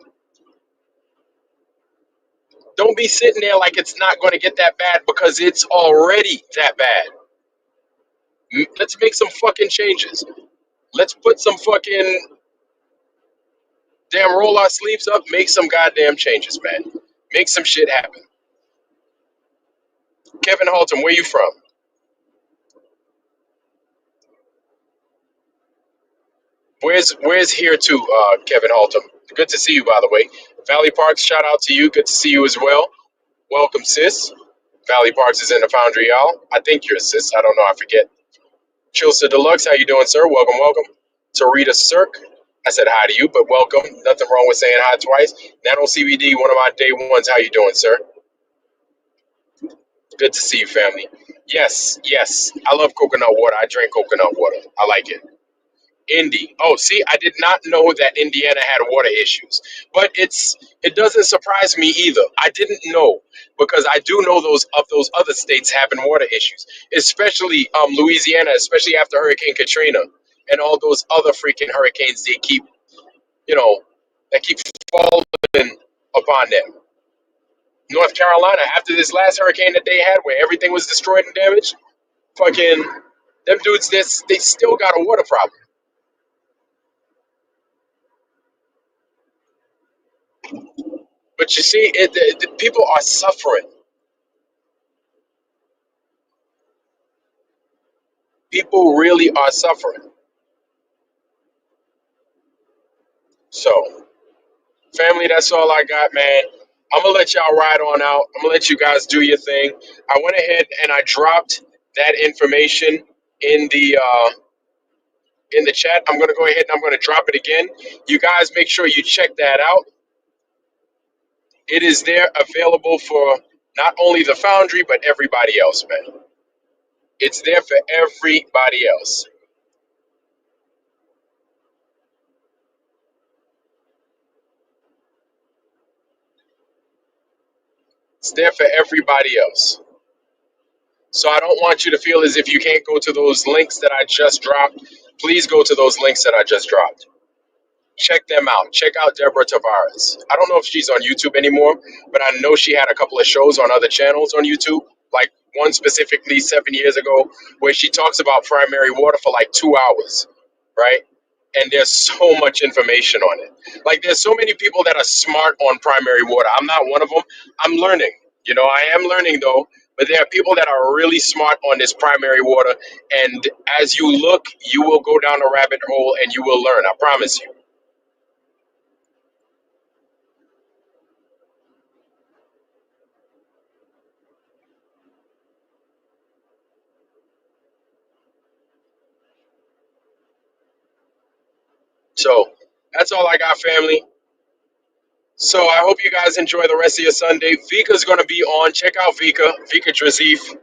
Don't be sitting there like it's not going to get that bad because it's already that bad. Let's make some fucking changes. Let's put some fucking damn roll our sleeves up, make some goddamn changes, man. Make some shit happen. Kevin Halton, where you from? Where's here to Kevin Halton? Good to see you, by the way. Valley Parks, shout out to you. Good to see you as well. Welcome, sis. Valley Parks is in the Foundry, y'all. I think you're a sis. I don't know. I forget. Chilsa Deluxe, how you doing, sir? Welcome, welcome. Tarita Cirque, I said hi to you, but welcome. Nothing wrong with saying hi twice. Nano CBD, one of my day ones. How you doing, sir? Good to see you, family. Yes, yes. I love coconut water. I drink coconut water. I like it. Indy. Oh, see, I did not know that Indiana had water issues, but it doesn't surprise me either. I didn't know because I do know those other states having water issues, especially Louisiana, especially after Hurricane Katrina and all those other freaking hurricanes they keep, you know, that keep falling upon them. North Carolina, after this last hurricane that they had, where everything was destroyed and damaged, fucking Them dudes, they still got a water problem. But you see, the people are suffering. People really are suffering. So, family, that's all I got, man. I'm gonna let y'all ride on out. I'm gonna let you guys do your thing. I went ahead and I dropped that information in the chat. I'm gonna go ahead and I'm gonna drop it again. You guys make sure you check that out. It is there available for not only the Foundry but everybody else, man. It's there for everybody else. It's there for everybody else. So I don't want you to feel as if you can't go to those links that I just dropped. Please go to those links that I just dropped. Check them out. Check out Deborah Tavares. I don't know if she's on YouTube anymore, but I know she had a couple of shows on other channels on YouTube, like one specifically 7 years ago, where she talks about primary water for like 2 hours, right? And there's so much information on it. Like there's so many people that are smart on primary water. I'm not one of them. I'm learning. I am learning though, but there are people that are really smart on this primary water. And as you look, you will go down a rabbit hole and you will learn. I promise you. So that's all I got, family. So I hope you guys enjoy the rest of your Sunday. Vika's going to be on. Check out Vika Drazif.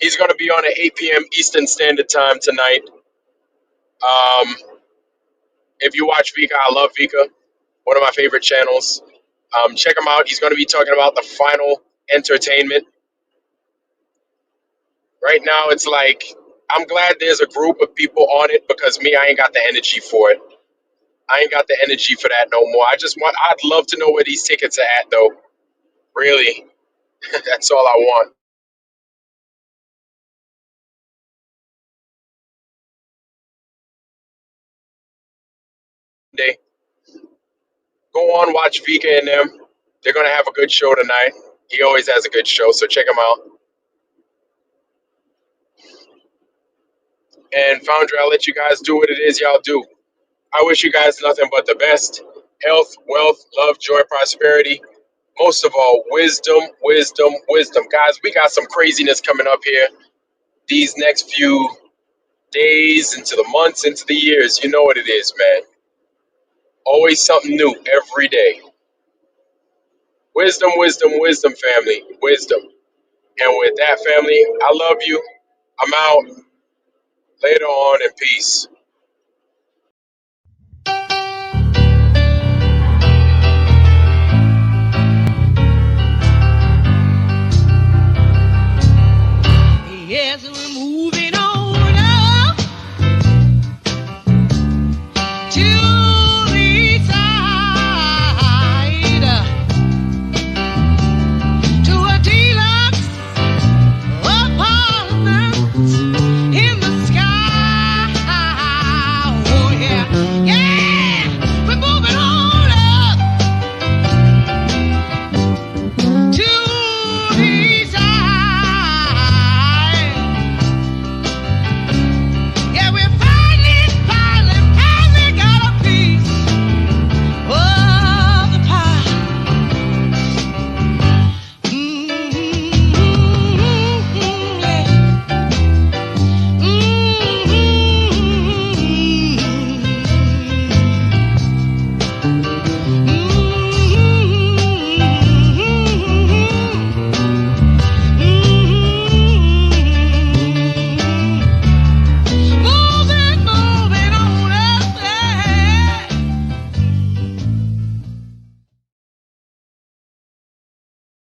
He's going to be on at 8 p.m. Eastern Standard Time tonight. Um, if you watch Vika, I love Vika, one of my favorite channels. Check him out. He's going to be talking about the final entertainment. Right now, it's like, I'm glad there's a group of people on it because me, I ain't got the energy for it. I ain't got the energy for that no more. I'd love to know where these tickets are at, though. Really. That's all I want. Day. Go on, watch Vika and them. They're gonna have a good show tonight. He always has a good show, so check him out. And Foundry, I'll let you guys do what it is y'all do. I wish you guys nothing but the best. Health, wealth, love, joy, prosperity. Most of all, wisdom, wisdom, wisdom. Guys, we got some craziness coming up here these next few days, into the months, into the years. You know what it is, man. Always something new every day. Wisdom, wisdom, wisdom, family. Wisdom. And with that, family, I love you. I'm out. Later on, in peace.